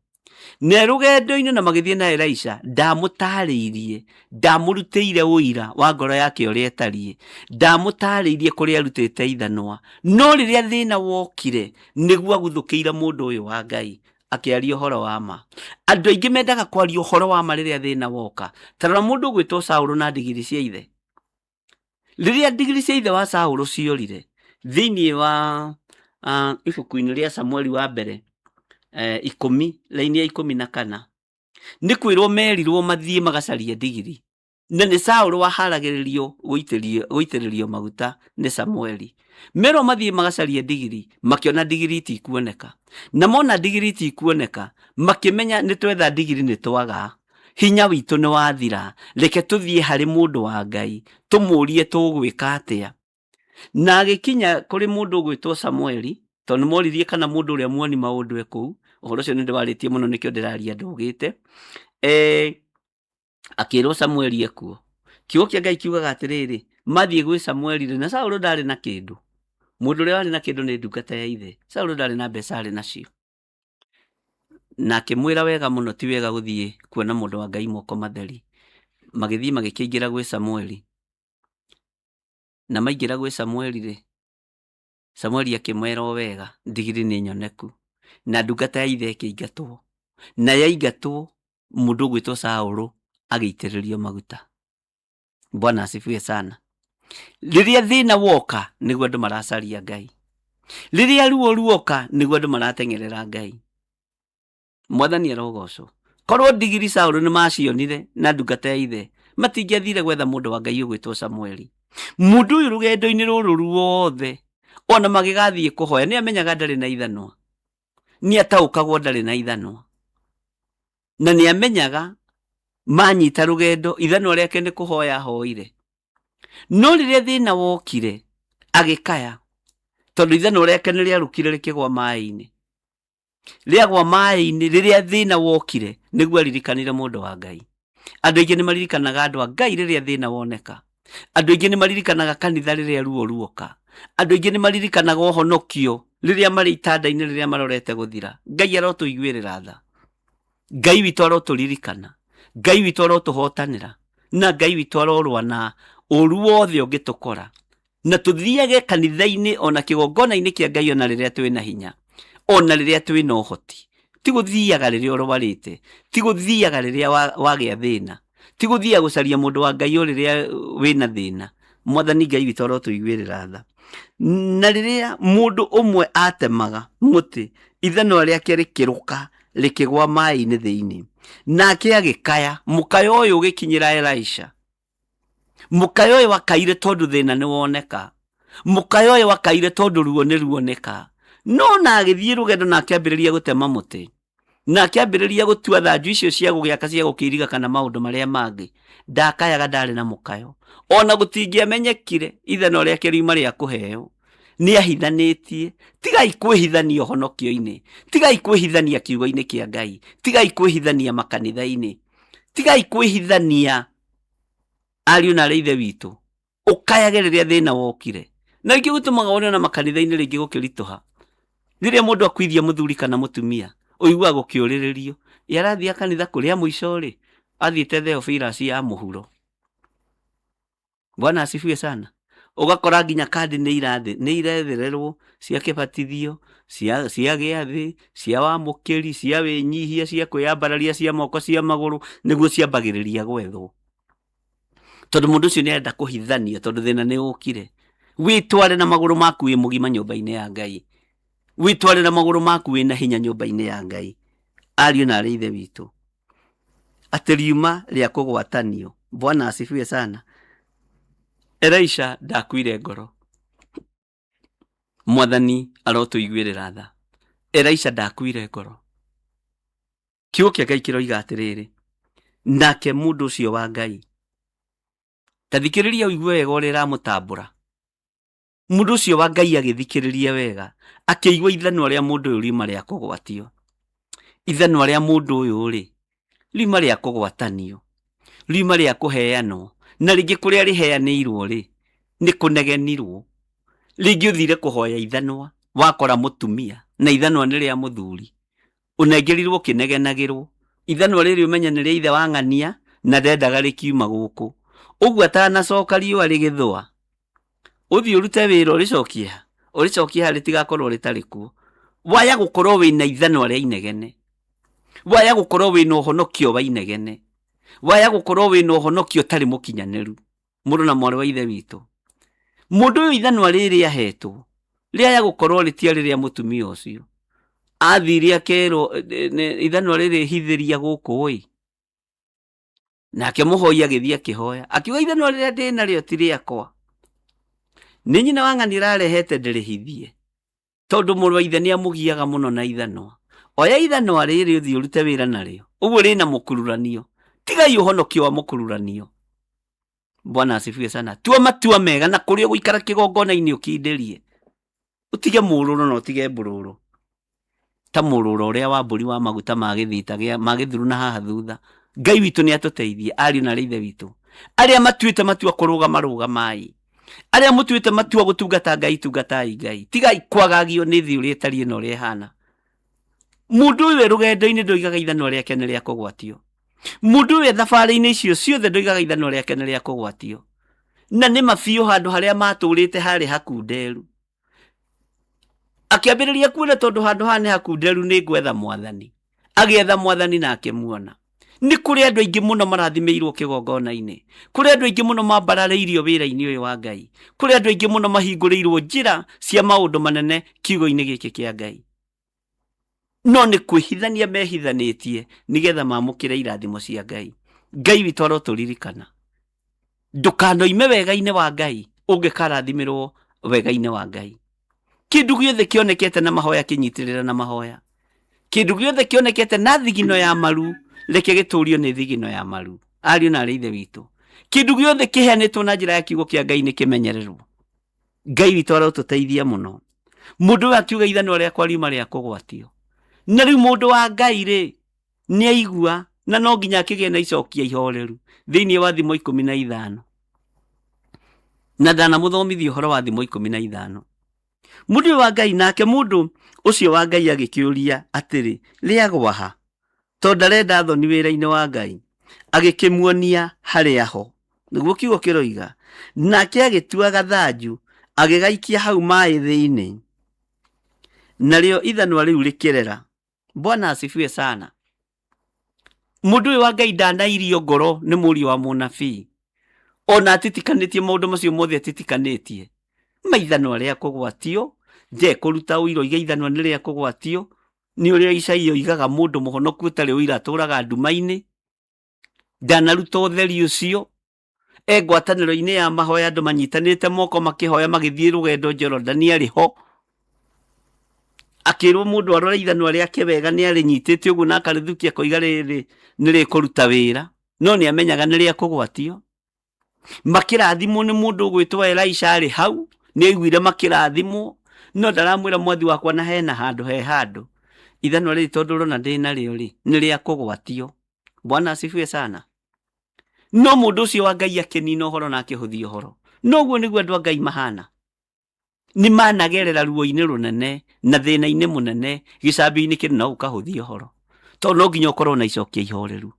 Na rũgendo-inĩ na magĩthiĩ na Elisha, ndamũtarĩirie, ndamũrutĩire ũira wa ngoro yake ũrĩa ĩtariĩ, ndamũtarĩirie kũrĩa arutĩte ithanwa. No rĩrĩa thĩna wokire nĩguo aguthũkĩire mũndũ ũyũ wa Ngai, akĩaria ũhoro wa ma. Andũ aingĩ mendaga kwaria ũhoro wa ma rĩrĩa thĩna woka. Tarora mũndũ ũgwĩtwo Saũlũ na ndigiri cia ithe. Rĩrĩa ndigiri cia ithe wa Saũlũ ciorire thĩinĩ wa ibuku-inĩ rĩa Samueli wa mbere 10 laini ya 14, nĩ kwĩrwo merirwo mathiĩ magacaria ndigiri, na nĩ Saũlũ waharagĩrĩrio gũitĩrĩrio maguta nĩ Samueli. Merwo mathiĩ magacaria ndigiri, makĩona ndigiri itikuoneka, na mona ndigiri itikuoneka makĩmenya nĩ twetha ndigiri nĩ twaga, hinya witũ nĩ wathira, reke tũthiĩ harĩ mũndũ wa Ngai tũmũrie tũgwĩka atĩa. Na agĩkinya kũrĩ mũndũ ũgwĩtwo Samueli, tondũ moririe kana mũndũ ũrĩa muoni maũndũ kũu, ũhoro ũcio nĩ ndĩwarĩtie mũno nĩkĩo ndĩraria ndũgĩte. Akĩrwo Samueli ekuo. Kiugo kĩa Ngai kiugaga atĩrĩrĩ, mathiĩ gwĩ Samueli na Saũlũ ndarĩ na kĩndũ. Mũndũ ũrĩa warĩ na kĩndũ nĩ ndungata ya ithe. Saũlũ ndarĩ na mbeca arĩ nacio. Na akĩmwĩra wega mũno ti wega gũthiĩ kuona mũndũ wa Ngai moko matheri. Magĩthiĩ magĩkĩingĩra gwĩ Samueli. Na maingĩra gwĩ Samueli rĩ, Samueli akĩmwĩra wega, ndigiri nĩ nyoneku. Na ndungata ya ithe ĩkĩingatwo. Na yaingatwo mũndũ ũgwĩtwo Saũlũ agĩitĩrĩrio maguta. Bwana asifiwe sana. Rĩrĩa thĩna woka nĩguo andũ maracaria Ngai. Rĩrĩa ruo ruoka nĩguo andũ marateng'erera Ngai. Mwathani arogocwo. Korwo ndigiri Saũlũ nĩ macionire na ndungata ya ithe, matingĩathire gwetha mũndũ wa Ngai ũgwĩtwo Samueli. Mũndũ ũyũ rũgendo-inĩ rũrũ ruothe, ona magĩgathiĩ kũhoya, nĩ amenyaga ndarĩ na ithanwa. Nĩ ataũkagwo ndarĩ na ithanwa. Na nĩ amenyaga manyita rũgendo, ithanwa rĩake nĩ kũhoya hoire. no riria thina wokire agikaya tondu ithano riake ni riarukire rikigwa mai-ini riagwa mai-ini riria thina wokire niguo aririkanire mundu wa Ngai. Andu aingi ni maririkanaga andu a Ngai riria thina woneka. Andu aingi ni maririkanaga kanitha riria ruo ruoka. Andu aingi ni maririkanaga uhonokio riria mari itanda-ini riria marorete guthira. Ngai arotuiguirira tha. Ngai witu aroturirikana. Ngai witu arotuhotanira. Na Ngai witu arorwa na uru wothe ungitukora. Na tuthiage kanitha-ini ona kigongona-ini kia Ngai ona riria twina hinya. Ona riria twina uhoti. Ti guthiaga riria urwarite. Ti guthiaga riria wagia thina. Ti guthia gucaria mundu wa Ngai riria wina thina. Mwathani Ngai witu arotuiguirira tha. Na riria mundu umwe atemaga muti ithano riake rikiruka rikigwa mai-ini thiini nake agikaya mukayo uyu ugikinyira Elisha. Mukayo uyu wakaire tondu thina ni woneka. Mukayo uyu wakaire tondu ruo ni ruoneka. No na agithie rugendo na akiambiriria gutema muti na akiambiriria gutua thanju icio cia gugiaka cia gukiriga kana maundu maria mangi. Ndakayaga ndari na mukayo ona gutingiamenyekire ithano riake riuma ria kuheo. Ni ahithanitie. Tigai kwihithania honokio-ini. Tigai kwihithania kiugo-ini kia Ngai. Tigai kwihithania makanitha-ini. Tigai kwihithania ariu na ithe witu. Ukayage riria thina wokire. Na ringi gutumaga wone na makanitha-ini ringi gukirituha. Riria mundu akwithia muthuri kana mutumia uigua gukiuriririo. Yarathia kanitha kuria muico ri athiite Theophilus ya muhuro. Bwana asifiwe sana. Ugakora nginya kandi ni irethererwo cia kibatithio cia giathi cia wamukiri cia winyihia cia kwiyambararia cia moko cia maguru niguo ciambagiriria gwethwo. Tondu mundu ucio ni enda kuhithania tondu thina ni ukire. Witware na maguru maku wi mugima nyumba-ini ya Ngai. Witware na maguru maku wina hinya nyumba-ini ya Ngai. Ariu na ari ithe witu. Atiriuma ria kugwatanio. Bwana asifiwe sana. Elisha ndakuire ngoro. Mwathani arotuiguirira tha. Elisha ndakuire ngoro. Kiugo kia Ngai kiroiga atiriri. Nake mundu ucio wa Ngai. Tathikiriria uigue wega uria ramutambura. Mundu ucio wa Ngai agithikiriria wega. Akiigua ithano ria mundu uyu riuma ria kugwatio. Ithano ria mundu uyu ri riuma ria kugwatanio. Riuma ria kuheanwo. Na ringi kuria riheanirwo ri ni kunegenirwo. Ringi uthire kuhoya ithanwa wakora mutumia na ithanwa ni ria muthuri. Unengerirwo kinegenagirwo. Ithanwa riri umenya ni ria ithe wa ng'ania na ndendaga rikiuma guku. Uguo atanacoka riua rigithwa. Uthi urute wira uricokia hari tigakorwo ritari kuo. Waya gukorwo wina ithanwa ria inegene. Waya gukorwo wina uhonokio wa inegene. Waya gukorwo wina uhonokio tari mukinyaniru. Mundu na mwari wa ithe witu. Mundu uyu ithanwa riri ahetwo. Ria gukorwo ritiari ria mutumia ucio. Athiri akero ithanwa riri hithiria guku ii. Nake muhoi agithia akihoya. Akiuga ithanwa riria ndina rio ti riakwa. Ni nyina wa ng'ani rarehete ndirihithie. Tondu mũrũ wa ithe ni amugiaga muno na ithanwa. Oya ithanwa riri uthi urute wira nario. Uguo rina mukururanio. Tigai uhonokio wa mukururanio. Bwana asifiwe sana. Tua matua mega na kuria guikara kigongona-ini ukindirie. Utige mururu no utige mbururu. Ta mururu uria wa mburi wa maguta ma githita ma githuru na haha thutha. Ngai witu ni atuteithie ariu na ithe witu. Aria matuite matua kuruga mai. Aria mutuite matua gutungata Ngai tungatai Ngai. Tigai kwagagio ni thi uria tari no ria hana. Mundu uyu rugendo-ini ndoigaga ithanwa riake ni ria kugwatio. Mundu uyu thabari-ini icio ciothe ndoigaga ithanwa riake ni ria kugwatio. Na ni mabiu handu haria maturite hari hakunderu. Akiambiriria kuona tondu handu hane hakunderu ni gwetha Mwathani. Agietha Mwathani na akimuona. Ni kuri andu aingi muno marathimirwo kigongona-ini. Kuri andu aingi muno mambarariirio wira-ini uyu wa Ngai. Kuri andu aingi muno mahinguriirwo njira cia maundu manene kiugo-ini giki kia Ngai. No ni kwihithania mehithanitie nigetha mamukire irathimo cia Ngai. Ngai witu aroturirikana. Ndukanoime wega-ini wa Ngai ungikarathimirwo wega-ini wa Ngai. Kindu giothe kionekete na mahoya kinyitirira na mahoya. Kindu giothe kionekete na thigino ya maru reke giturio ni thigino ya maru. Ariu na ithe witu. kindu giothe kiheanitwo na njira ya kiugo kia Ngai ni kimenyererwo. Ngai witũ arotuteithia muno. Mundu akiuga ithanwa rĩakwa riuma rĩa kũgwatio, na rĩu mundu wa Ngai rĩ nĩ aigua, na no nginya akĩgĩe na icokia ihoreru thĩinĩ wa Thimo 15 na ndanamũthomithia ũhoro wa Thimo 15. Mundu wa Ngai nake mundu ucio wa Ngai agĩkĩũria atĩrĩ, rĩagwa ha, tondũ ndarenda thoni wĩra-inĩ wa Ngai, agĩkĩmuonia harĩa ho, nĩguo kiugo kĩroiga, nake agĩtua gathanju agĩgaikia hau maĩ thĩinĩ, narĩo ithanwa rĩu rĩkĩrera. Bwana asifiwe sana. Mundu wa Ngai ndanairio ngoro nĩ mũriũ wa mũnabii, ona atitikanĩtie maũndũ macio mothe atitikanĩtie. Maithanwa rĩa kũgwatio, je kũruta ũira oiga ithanwa nĩ rĩa kũgwatio, nĩ ũrĩa Isaia oigaga mũndũ mũhonoku ũtarĩ ũira atũũraga nduma-inĩ, ndanaruta ũtheri ũcio, ngwatanĩro-inĩ ya mahoya andũ manyitanĩte moko makĩhoya magĩthiĩ rũgendo Jorodani arĩ ho, akĩrwo mũndũ arore ithanwa rĩake wega nĩ arĩnyitĩte ũguo na akarĩthukia koiga rĩrĩ nĩ rĩkũruta wĩra, no nĩ amenyaga nĩ rĩa kũgwatio. Makĩrathimwo nĩ mũndũ ũgwĩtwo Elisha arĩ hau, nĩ aiguire makĩrathimwo, no ndaramwĩra mwathi wakwa na hena handũ he handũ, ithanwa rĩrĩ tondũ ũrona ndĩ narĩo rĩ nĩ rĩa kũgwatio. Bwana asifiwe sana. No mũndũ ũcio wa Ngai akĩnina ũhoro na akĩhũthia ũhoro. Noguo nĩguo andũ a Ngai mahana. Nĩ managerera ruo-inĩ rũnene na thĩna-inĩ mũnene, gĩcambi-inĩ kĩnene na ũkahũthia ũhoro, tondũ no nginya ũkorwo na icokia ihoreru,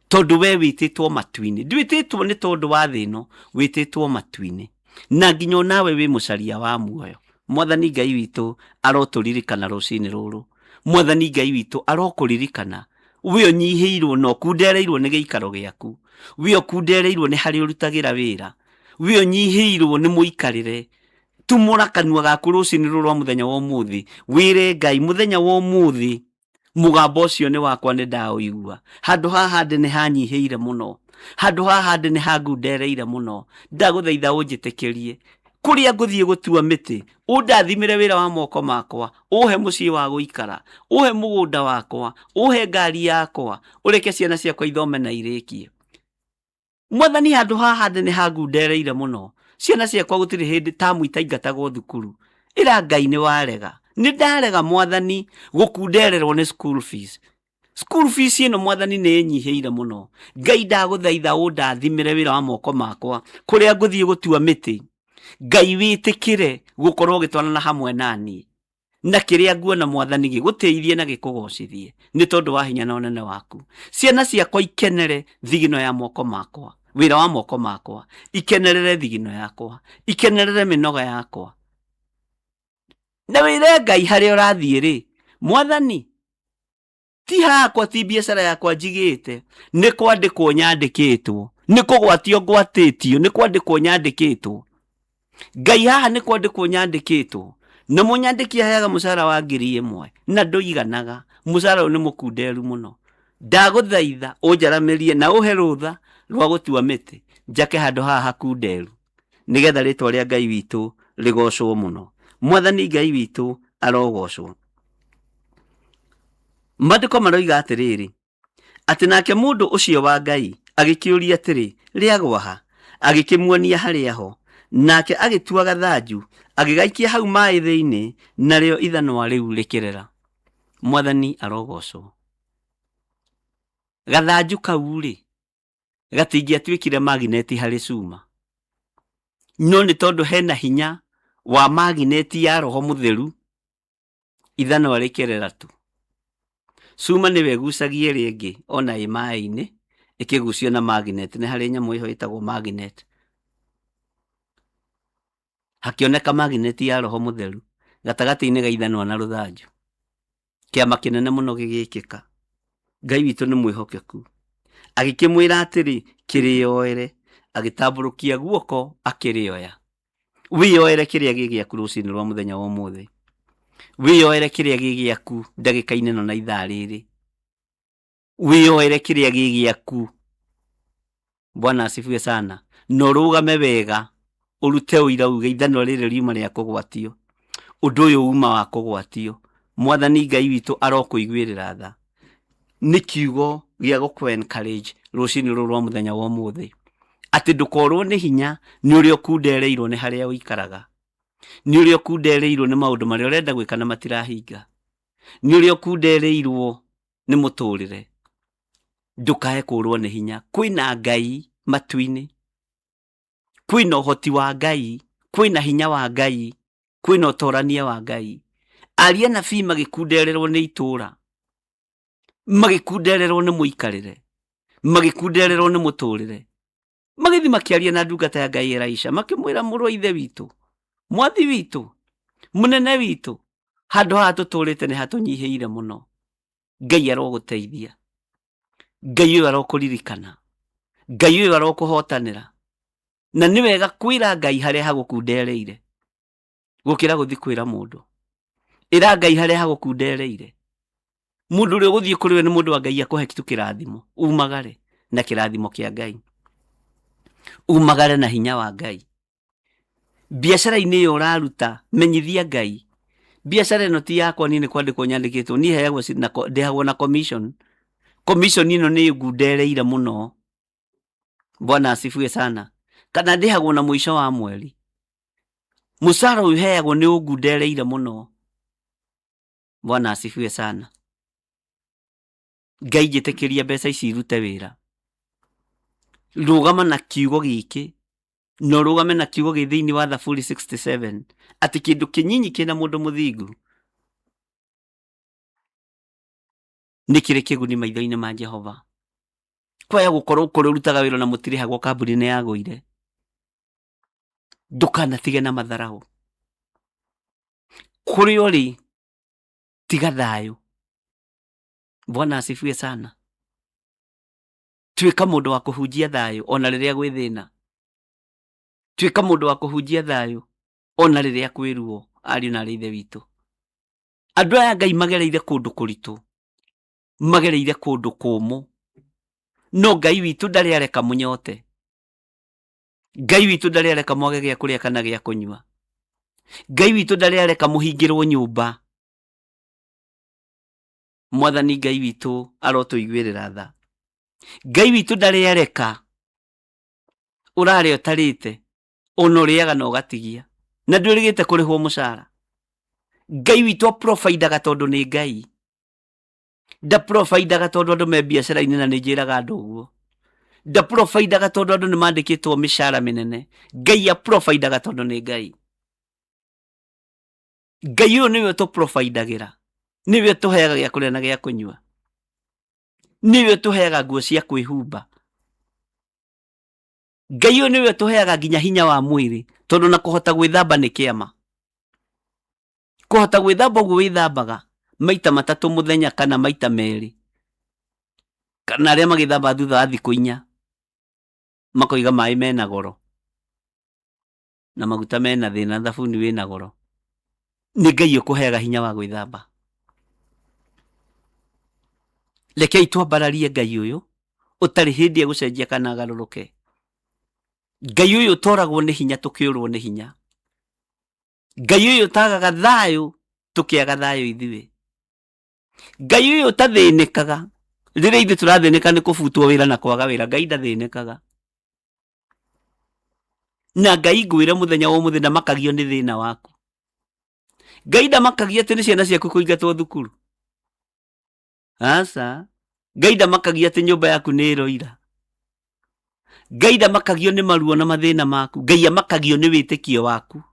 tondũ we wĩtĩtwo matu-inĩ. Ndwĩtĩtwo nĩ tondũ wa thĩ ĩno, wĩtĩtwo matu-inĩ, na nginya onawe wĩ mũcaria wa muoyo. Mwathani Ngai witũ arotũririkana rũcinĩ rũrũ. Mwathani Ngai witũ arokũririkana we ũnyihĩirwo na ũkundereirwo nĩ gĩikaro gĩaku, we ũkundereirwo nĩ harĩ ũrutagĩra wĩra, we ũnyihĩirwo nĩ mũikarĩre. Tumũra kanua gaku rũcinĩ rũrũ rwa mũthenya wa ũmũthĩ, wĩre Ngai mũthenya wa ũmũthĩ mũgambo ũcio nĩ wakwa nĩ ndaũigua. Handũ haha ndĩ nĩ hanyihĩire mũno, handũ haha ndĩ nĩ hangundereire mũno, ndagũthaitha ũnjĩtĩkĩrie. Kũrĩa ngũthiĩ gũtua mĩtĩ, ũndathimĩre wĩra wa moko makwa, ũhe mũciĩ wa gũikara, ũhe mũgũnda wakwa, ũhe ngari yakwa, ũreke ciana ciakwa ithome na irĩkie. Mwathani, handũ haha ndĩ nĩ hangundereire mũno, ciana ciakwa gũtirĩ hĩndĩ tamu itaingatagwo thukuru. Ĩra Ngai nĩ warega. Nĩ ndarega Mwathani gũkundererwo nĩ school fees. School fees ĩno Mwathani nĩ ĩnyihĩire mũno. Ngai ndagũthaitha ũndathimĩre wĩra wa moko makwa, kũrĩa ngũthiĩ gũtua mĩtĩ. Ngai wĩtĩkĩre gũkorwo ũgĩtwarana hamwe naniĩ, na kĩrĩa nguona Mwathani gĩgũteithie na gĩkũgocithie nĩ tondũ wa hinya na ũnene waku. Ciana ciakwa ikenere thigino ya moko makwa, wĩra wa moko makwa, ikenerere thigino yakwa, ikenerere mĩnoga yakwa. Na wĩre Ngai harĩa ũrathiĩ rĩ, Mwathani, ti hakwa, ti biacara yakwa njigĩte, nĩ kwandĩkwo nyandĩkĩtwo, nĩ kũgwatio ngwatĩtio, nĩ kwandĩkwo nyandĩkĩtwo. Ngai haha nĩ kwandĩkwo nyandĩkĩtwo, na mũnyandĩki aheaga mũcara wa 1,000 na ndũiganaga. Mũcara ũyũ nĩ mũkunderu mũno. Ndagũthaitha ũnjaramĩrie na ũhe rũtha rwa gũtua mĩtĩ, njake handũ haha hakunderu, nĩgetha rĩtwa rĩa Ngai witũ rĩgocwo mũno. Mwathani Ngai witũ arogocwo. Maandĩko maroiga atĩrĩrĩ, atĩ nake mũndũ ũcio wa Ngai agĩkĩũria atĩrĩ, rĩagwa ha, agĩkĩmuonia harĩa ho, nake agĩtua gathanju agĩgaikia hau maĩ thĩinĩ, narĩo ithanwa rĩu rĩkĩrera. Mwathani arogocwo. Gathanju kau rĩ gatingĩatuĩkire magineti harĩ cuma, no nĩ tondũ hena hinya wa magineti ya Roho Mũtheru, ithanwa rĩkĩrera tu. Cuma nĩwe ĩgucagia ĩrĩa ĩngĩ ona ĩ maĩ-inĩ ĩkĩgucio na magnet. Nĩ harĩ nyamũ ĩho ĩtagwo magnet, hakĩoneka magineti ya Roho Mũtheru gatagatĩ-inĩ ga ithanwa na rũthanju. Kĩama kĩnene mũno gĩgĩkĩka. Ngai witũ nĩ mwĩhokeku, agĩkĩmwĩra atĩrĩ, kĩrĩoere, agĩtambũrũkia guoko akĩrĩoya. Wĩyoere kĩrĩa gĩ gĩaku rũcinĩ rwa mũthenya wa ũmũthĩ, wĩyoere kĩrĩa gĩ gĩaku ndagĩka-inĩ ĩno na ithaa rĩrĩ, wĩyoere kĩrĩa gĩ gĩaku. Bwana asifiwe sana. No rũgame wega, ũrute ũira uge ithanwa rĩrĩ riuma rĩa kũgwatio, ũndũ ũyũ uma wa kũgwatio. Mwathani Ngai witũ arokũiguĩrĩra tha. Nĩ kiugo gĩa gũkũ encourage rũcinĩ rũrũ rwa mũthenya wa ũmũthĩ, ati ndukorwo ni hinya ni uri okundereirwo ni haria uikaraga, ni uri okundereirwo ni maundu maria urenda gwika na matirahinga, ni uri okundereirwo ni muturire. Ndukae kurwo ni hinya. Kwina Ngai matu-ini, kwina uhoti wa Ngai, kwina hinya wa Ngai, kwina utorania wa Ngai. Aria nabii magikundererwo ni itura, magikundererwo ni muikarire, magikundererwo ni muturire, magithi makiaria na ndungata ya Ngai Elisha makimwira mũrũ wa ithe witu, mwathi witu, munene witu, handu haha tuturite ni hatunyihiire muno. Ngai aroguteithia, Ngai uyu arokuririkana, Ngai uyu arokuhotanira, na ni wega kwira Ngai haria hagukundereire gukira guthi kwira mundu. Ira Ngai haria hagukundereire. Mundu uri guthii kuri we ni mundu wa Ngai akuhe kitu kirathimo, umagare na kirathimo kia Ngai, umagare na hinya wa Ngai. Biashara-ini iyo uraruta menyithia Ngai. Biashara ino ti yakwa ni kwandikwo nyandikitwo, ni heagwo ndihagwo na commission. Commission ino ni ngundereire muno. Bwana asifiwe sana. Kana ndihagwo na mwisho wa mweri. Musara uyu heagwo ni ngundereire muno. Bwana asifiwe sana. Ngai njitikiria mbeca ici irute wira. Rugama na kiugo giki, no rugame na kiugo gi thiini wa Thaburi 67 ati kindu kinyinyi kina mundu muthingu nikire kiguni maitho-ini ma Jehova. Kwaya gukorwo kuri rutaga wira na mutirihagwo kambuni ya guire. Ndukanatige na matharau. Kuri uri tiga thayu. Bwana asifiwe sana. Tuika mundu wa kuhunjia thayu ona riria gwi thina. Tuika mundu wa kuhunjia thayu ona riria kwiruo. Ariu na ithe witu, andu aya Ngai magereire kundu kuritu, magereire kundu kumu, no Ngai witu ndari areka munyote. Ngai witu ndari areka mwage gia kuria kana gia kunyua. Ngai witu ndari areka muhingirwo nyumba. Mwathani Ngai witu arotuiguirira tha. Ngai witu ndari areka urare utarite ona uriaga na ugatigia na ndurigite kurihwo mucara. Ngai witu aprovidaga tondu ni Ngai. Da providaga tondu andu me biashara-ini na ninjiraga andu uguo. Da providaga tondu andu nimandikitwo mishara minene. Ngai aprovidaga tondu ni Ngai. Ngai uyu niwe tuprovidagira, niwe tuheaga gia kuria na gia kunyua, niwe tuheaga nguo cia kwihumba. Ngai uyu niwe tuheaga nginya hinya wa mwiri, tondu na kuhota gwithamba ni kiama. Kuhota gwithamba uguo withambaga maita 3 muthenya kana maita 2, kana aria magithamba thutha wa thiku 4 makoiga mai mena goro na maguta mena thina, thabuni wina goro. Ni Ngai ukuheaga hinya wa gwithamba. Rekei twambararie Ngai uyu utari hindi egucenjia kana agaruruke. Ngai uyu utoragwo ni hinya tukiurwo ni hinya. Ngai uyu utagaga thayu tukiaga thayu ithiwe. Ngai uyu utathinikaga riria ithu turathinika ni kubutwo wira na kwaga wira. Ngai ndathinikaga. Na Ngai ngwire muthenya wa muthenya makagio ni thina waku. Ngai ndamakagia ati ni ciana ciaku kuingatwo thukuru. Asa, Ngai ndamakagia ati nyumba yaku ni iroira. Ngai ndamakagio ni maruo na mathina maku. Ngai amakagio ni witikio waku.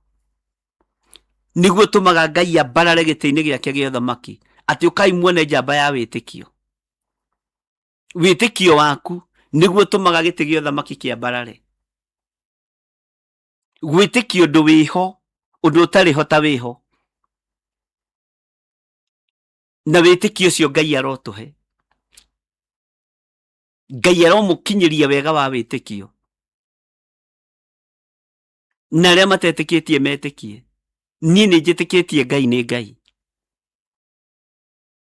Niguo tumaga Ngai ambarare giti-ini giake gia uthamaki ati ukai muone njamba ya witikio. Witikio waku niguo tumaga giti gia uthamaki kiambarare. Gwitikio ndu wiho, undu utariho ta wiho. Na witikio cio Ngai arotuhe. Ngai aromukinyiria wega wa witikio. Na aria matetikitie metikie. Ni njitikitie Ngai ni Ngai.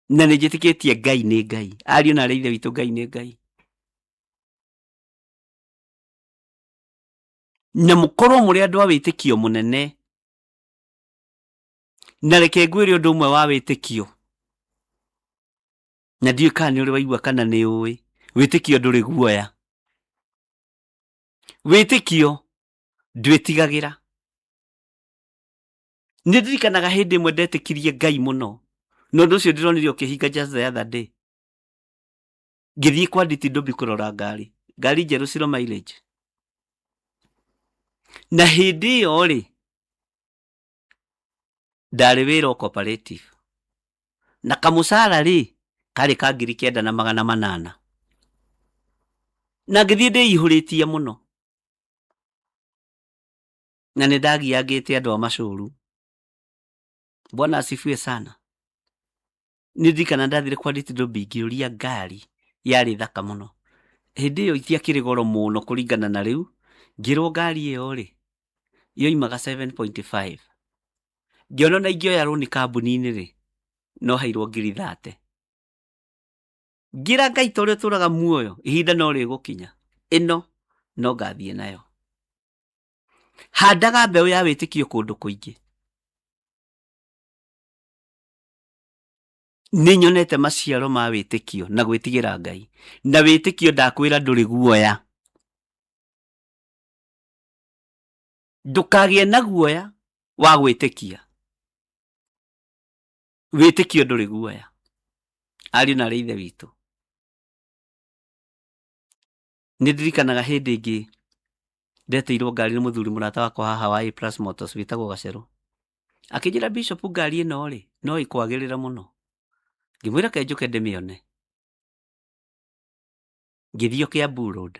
Na njitikitie Ngai ni Ngai. Ariu na ithe witu Ngai ni Ngai. Na mukorwo muri andu a witikio munene. Na reke ngwire undu umwe wa witikio. Na ndiu kana ni uri waigua kana ni uwi. Witikio nduri guoya. Wĩtĩkio ndwĩtigagira. Nĩ ndirikanaga hĩndĩ ĩmwe ndetĩkirie Ngai mũno, na ũndũ ũcio ndĩronire ũkĩhinga just the other day. Ngĩthiĩ kwa Nditi Ndũmbi kũrora ngari njerũ zero mileage. Na hĩndĩ ĩyo rĩ, ndarĩ wĩra o cooperative, na kamũcara rĩ karĩ ka 9,800, na ngĩthiĩ ndĩihũrĩtie mũno, na nĩ ndagiangĩte andũ a macũru. Bwana asifiwe sana. Nĩ ndirikana ndathire kwa Nditi Ndũmbi ngĩũria ngari yarĩ thaka mũno. Hĩndĩ ĩyo itiakĩrĩ goro mũno kũringana na rĩu. Ngĩrwo ngari ĩyo rĩ yoimaga 7.5. Ngĩona na ingĩoya rũni kambuni-inĩ rĩ no hairwo 30,000. Ngira Ngai ta ũrĩa ũtũũraga muoyo, ihinda no rĩgũkinya, ĩno no ngathiĩ nayo. Handaga mbeũ ya wĩtĩkio kũndũ kũingĩ. Nĩ nyonete maciaro ma wĩtĩkio na gwĩtigĩra Ngai. Na wĩtĩkio ndakwĩra ndũrĩ guoya. Ndũkagĩe na guoya wa gwĩtĩkia. Wĩtĩkio ndũrĩ guoya. Ariũ na aarĩ a Ithe witũ, nĩ ndirikanaga hĩndĩ ĩngĩ ndeteirwo ngari nĩ mũthuri mũrata wakwa haha wa A+ Motors wĩtagwo Gacerũ. Akĩnjĩra, Bishop, ngari ĩno rĩ no ĩkwagĩrĩra mũno. Ngĩmwĩra ke njũke ndĩmĩone. Ngĩthiĩ o Kiambu Road.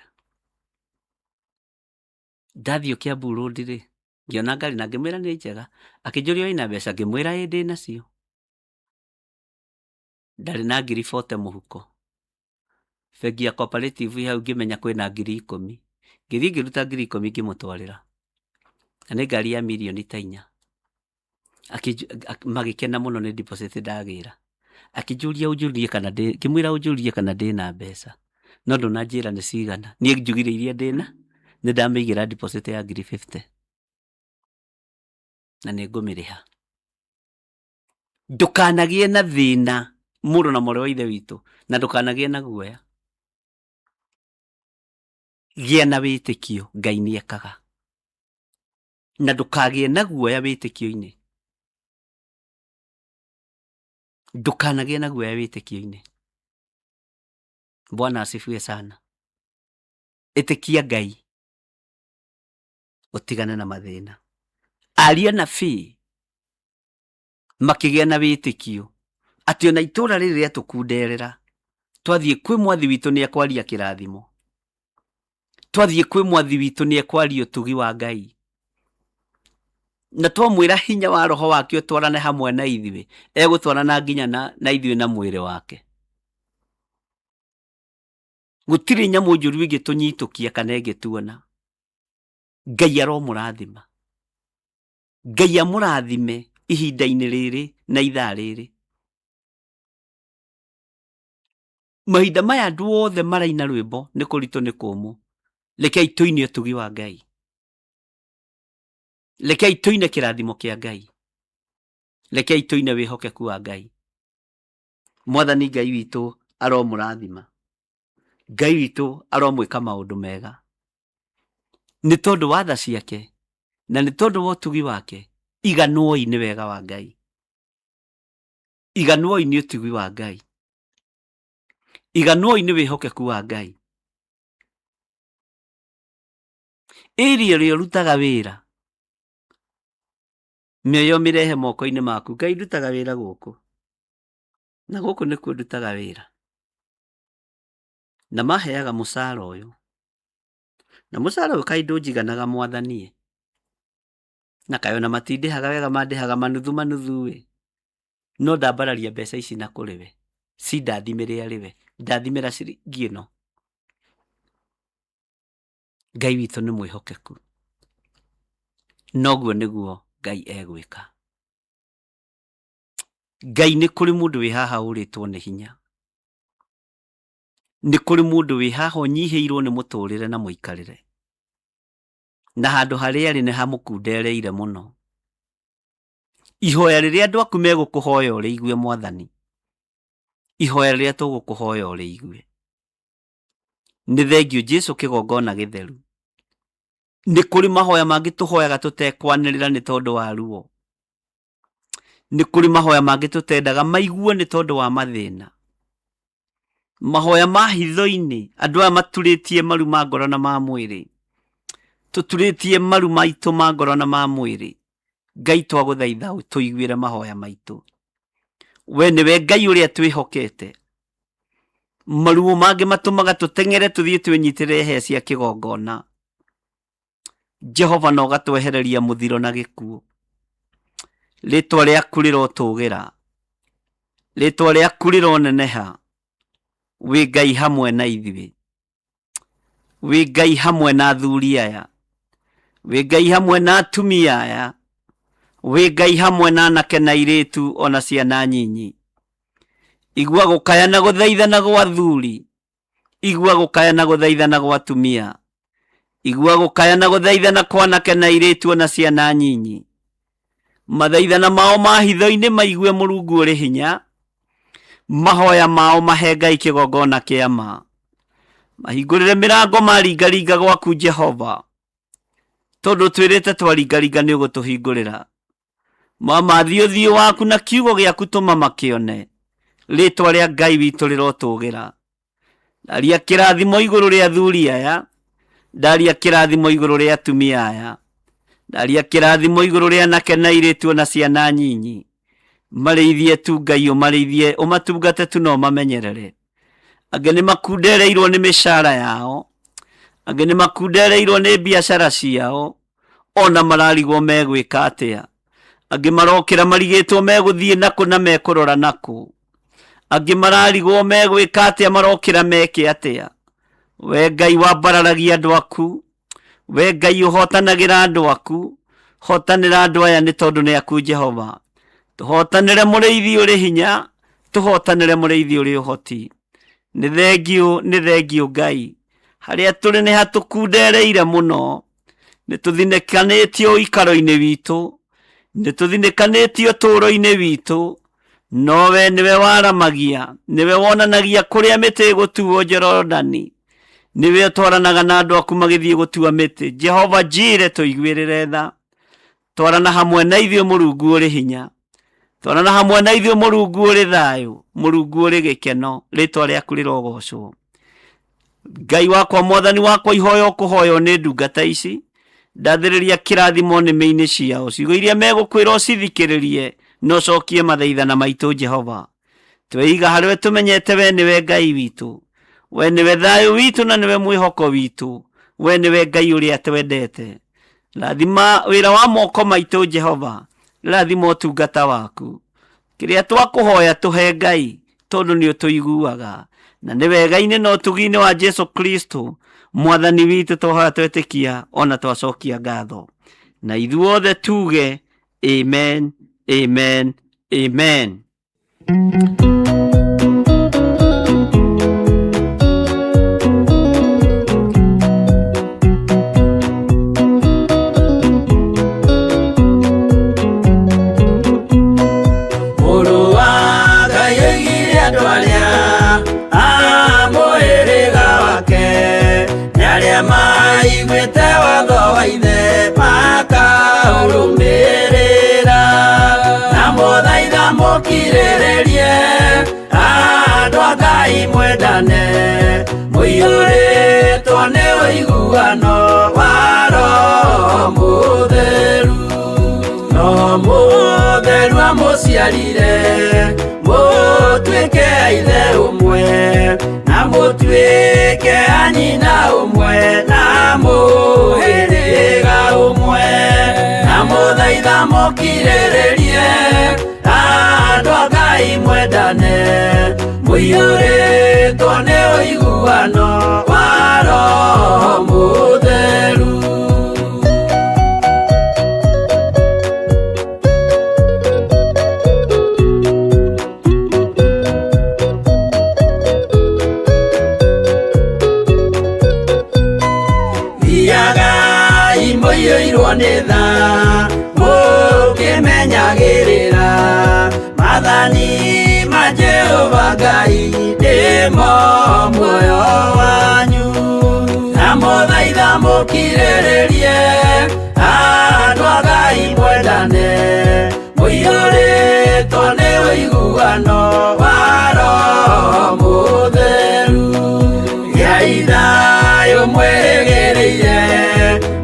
Ndathiĩ o Kiambu Road rĩ ngĩona ngari na ngĩmwĩra nĩ njega. Akĩnjũria wĩna mbeca, ngĩmwĩra ĩ ndĩ nacio. Ndarĩ na 40,000 mũhuko. Bengi ya cooperative hau ngĩmenya kwĩna 10,000. Ngĩthiĩ ngĩruta 10,000 ngĩmũtwarĩra. Na nĩ ngari ya mirioni ta 4. Magĩkena mũno nĩ deposit ndagĩra. Akĩnjũria ũnjũrie kana ngĩmwĩra ũnjũrie kana ndĩna mbeca. No ndũnanjĩra nĩ cigana. Niĩ njugire iria ndĩna nĩ ndamĩigĩra deposit ya 50,000. Na nĩ ngũmĩrĩha. Ndũkanagĩe na thĩna mũrũ na mwarĩ wa Ithe witũ, na ndũkanagĩe na guoya. Gĩa na wĩtĩkio, Ngai nĩ ekaga. Na ndũkagĩe na guoya wĩtĩkio-inĩ. Ndũkanagĩe na guoya wĩtĩkio-inĩ. Bwana asifiwe sana. Ĩtĩkia Ngai, ũtigane na mathĩna. Aria na bii makĩgĩa na wĩtĩkio atĩ ona itũũra rĩrĩ rĩatũkunderera, twathiĩ kwĩ Mwathi witũ nĩ ekwaria kĩrathimo. Twathiĩ kwĩ Mwathi witũ nĩ ekwaria ũtugi wa Ngai. Na twamwĩra hinya wa Roho wake ũtwarane hamwe na ithuĩ, egũtwarana nginya na ithuĩ na mwĩrĩ wake. Gũtirĩ nyamũ njũru ĩngĩtũnyitũkia kana ĩngĩtuona. Ngai aromũrathima. Ngai amũrathime ihinda-inĩ rĩrĩ na ithaa rĩrĩ. Mahinda maya andũ othe maraina rwĩmbo nĩ kũritũ nĩ kũmũ. Rekei tũine ũtugi wa Ngai. Rekei tũine kĩrathimo kĩa Ngai. Rekei tũine wĩhokeku wa Ngai. Mwathani Ngai witũ aromũrathima. Ngai witũ aromwĩka maũndũ mega. Nĩ tondũ wa tha ciake na nĩ tondũ wa ũtugi wake, iganuoi nĩ wega wa Ngai. Iganuoi nĩ ũtugi wa Ngai. Iganuoi nĩ wĩhokeku wa Ngai. Ĩrĩa rĩo rutaga wĩra, mĩoyo mĩrehe moko-inĩ maku. Ngai ndutaga wĩra gũkũ, na gũkũ nĩkuo ndutaga wĩra. Na maheaga mũcara ũyũ, na mũcara ũyũ kaĩ ndũnjiganaga Mwathani. Na kaĩ ona matindĩhaga wega, mandĩhaga manuthu ĩ. No ndambararia mbeca ici na kũrĩ we, si ndathimĩre arĩ we, ndathimĩra ciringi ĩno. Ngai witũ nĩ mwĩhokeku. Noguo nĩguo Ngai egwĩka. Ngai nĩ kũrĩ mũndũ wĩ haha ũrĩtwo nĩ hinya. Nĩ kũrĩ mũndũ wĩ haha ũnyihĩirwo nĩ mũtũrĩre na mũikarĩre, na handũ harĩa arĩ nĩ hamũkundereire mũno. Ihoya rĩrĩa andũ aku megũkũhoya ũrĩigue Mwathani. Ihoya rĩrĩa tũgũkũhoya ũrĩigue. Nĩ thengiũ Jesũ kĩgongona gĩtheru. nĩ kũrĩ mahoya mangĩ tũhoyaga tũtekwanĩrĩra nĩ tondũ wa ruo. Nĩ kũrĩ mahoya mangĩ tũtendaga maiguo nĩ tondũ wa mathĩna. Mahoya ma hitho-inĩ, andũ aya maturĩtie maru ma ngoro na ma mwĩrĩ, tũturĩtie maru maitũ ma ngoro na ma mwĩrĩ. Ngai twagũthaitha tũiguĩre mahoya maitũ. We nĩwe Ngai ũrĩa twĩhokete. Maruo mangĩ matũmaga tũteng'ere tũthiĩ twĩnyitĩrĩre hĩa cia kĩgongona. Jehova no gatwehereria mũthiro na gĩkuũ. Rĩtwa rĩaku rĩrotũgĩra, rĩtwa rĩaku rĩroneneha. Wĩ Ngai hamwe na ithuĩ, wĩ Ngai hamwe na athuri aya, wĩ Ngai hamwe na atumia aya, wĩ Ngai hamwe na anake na airĩtu ona ciana nyinyi. Igua gũkaya na gũthaithana gwa athuri, igua gũkaya na gũthaithana gwa atumia, igua gũkaya na gũthaithana kwa anake na airĩtu ona ciana nyinyi. Mathaithana mao ma hitho-inĩ maigue Mũrungu ũrĩ hinya. Mahoya mao mahe Ngai kĩgongona kĩa ma. Mahingũrĩre mĩrango maringaringa gwaku Jehova, tondũ twĩrĩte twaringaringa nĩ ũgũtũhingũrĩra. Mama thiũ waku na kiugo gĩaku tũma makĩone. Rĩtwa rĩa Ngai witũ rĩrotũgĩra. Ndaria kĩrathimo igũrũ rĩa athuri aya, ndaria kĩrathimo igũrũ rĩa atumia aya, ndaria kĩrathimo igũrũ rĩa anake na airĩtu na ciana nyinyi. Marĩithie tu Ngai, ũmarĩithie, ũmatungate tu no mamenyerere. Angĩ nĩ makundereirwo nĩ mĩcara yao, angĩ nĩ makundereirwo nĩ biacara ciao, ona mararigwo megwĩka atĩa. Angĩ marokĩra marigĩtwo megũthiĩ nakũ na mekũrora nakũ. Angĩ mararigwo megwĩka atĩa, marokĩra meke atĩa. We Ngai wambararagia andũ aku, we Ngai ũhotanagĩra andũ aku, hotanĩra andũ aya nĩ tondũ nĩ aku Jehova. Tũhotanĩre mũrĩithi ũrĩ hinya, tũhotanĩre mũrĩithi ũrĩ ũhoti. Nĩ thengiũ Ngai, harĩa tũrĩ nĩ hatũkundereire mũno. Nĩ tũthinĩkanĩtio ũikaro-inĩ witũ, nĩ tũthinĩkanĩtio ũtũũro-inĩ witũ. No we nĩwe waramagia, nĩwe wonanagia kũrĩa mĩtĩ ĩgũtuo Jorodani, nĩwe ũtwaranaga na andũ aku magĩthiĩ gũtua mĩtĩ. Jehova njire tũiguĩrĩre tha, twarana hamwe na ithuĩ Mũrungu ũrĩ hinya, twarana hamwe na ithuĩ Mũrungu ũrĩ thayũ, Mũrungu ũrĩ gĩkeno. Rĩtwa rĩaku rĩrogocwo. Ngai wakwa, Mwathani wakwa, ihoya ũkũhoywo nĩ ndungata ici, ndathĩrĩria kĩrathimo nĩmĩ-inĩ ciao, ciugo iria megũkwĩra ũcithikĩrĩrie, no cokie mathaithana maitũ Jehova. Tweiga harĩwe tũmenyete we nĩwe Ngai witũ, we nĩwe thayũ witũ na nĩwe mwĩhoko witũ, we nĩwe Ngai ũrĩa twendete. Rathima wĩra wa moko maitũ Jehova, rathima ũtungata waku. Kĩrĩa twakũhoya tũhe Ngai, tondũ nĩ ũtũiguaga. Na nĩ wega-inĩ na ũtugi-inĩ wa Jesu Kristo Mwathani witũ tũhoya twetĩkia ona twacokia ngatho. Na ithuothe tuge amen, amen, amen. Mokirĩrĩrie andũ a Ngai mwendane, mũiyũrĩtwo nĩ ũiguano wa Roho Mũtheru. Roho Mũtheru amũciarire mũtuĩke a ithe ũmwe, na mũtuĩke a nyina ũmwe, na mũhĩrĩga ũmwe, na mũthaitha mũkirĩrĩrie andũ a Ngai mwendane, mũiyũrĩtwo nĩ ũiguano wa Roho Mũtheru. Thiagai mũiyũirwo nĩ tha, mũkĩmenyagĩrĩra mathani ma Jehova Ngai, ndĩmo muoyo wanyu. Na mũthaitha mũkirĩrĩrie andũ a Ngai mwendane mũiyũrĩtwo nĩ ũiguano wa Roho Mũtheru. Gĩai thayũ mwĩrĩgĩrĩire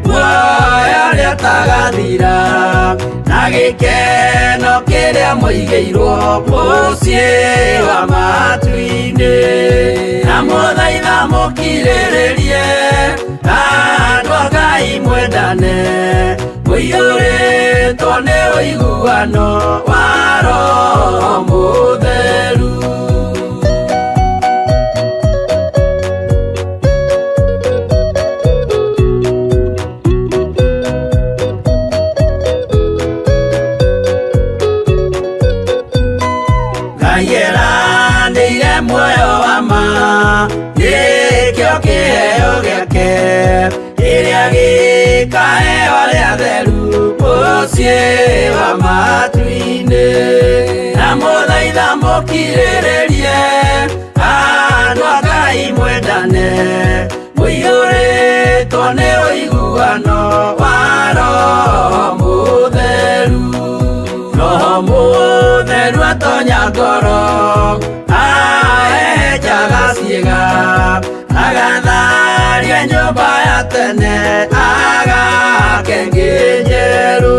muoyo ũrĩa ũtagathira na gĩkeno kĩrĩa mũigĩirwo mũciĩ wa matu-inĩ, na mũthaitha mũkirĩrĩrie andũ a Ngai mwendane mũiyũrĩtwo nĩ ũiguano wa Roho Mũtheru. Ngeranĩire muoyo wa ma gĩkĩo kĩheo gĩake kĩrĩa gĩkaheo arĩa atheru mũciĩ wa matu-inĩ, na mũthaitha mũkirĩrĩrie andũ a Ngai mwendane mũiyũrĩtwo nĩ ũiguano wa Roho Mũtheru. Roho Mũtheru atonya ngoro ahejaga ciĩga agatharia nyũmba ya tene agake ngĩ njerũ,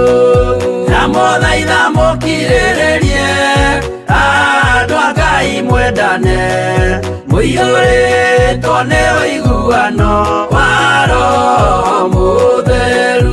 na mũthaitha mũkirĩrĩrie andũ a Ngai mwendane mũiyũrĩtwo nĩ ũiguano wa Roho Mũtheru.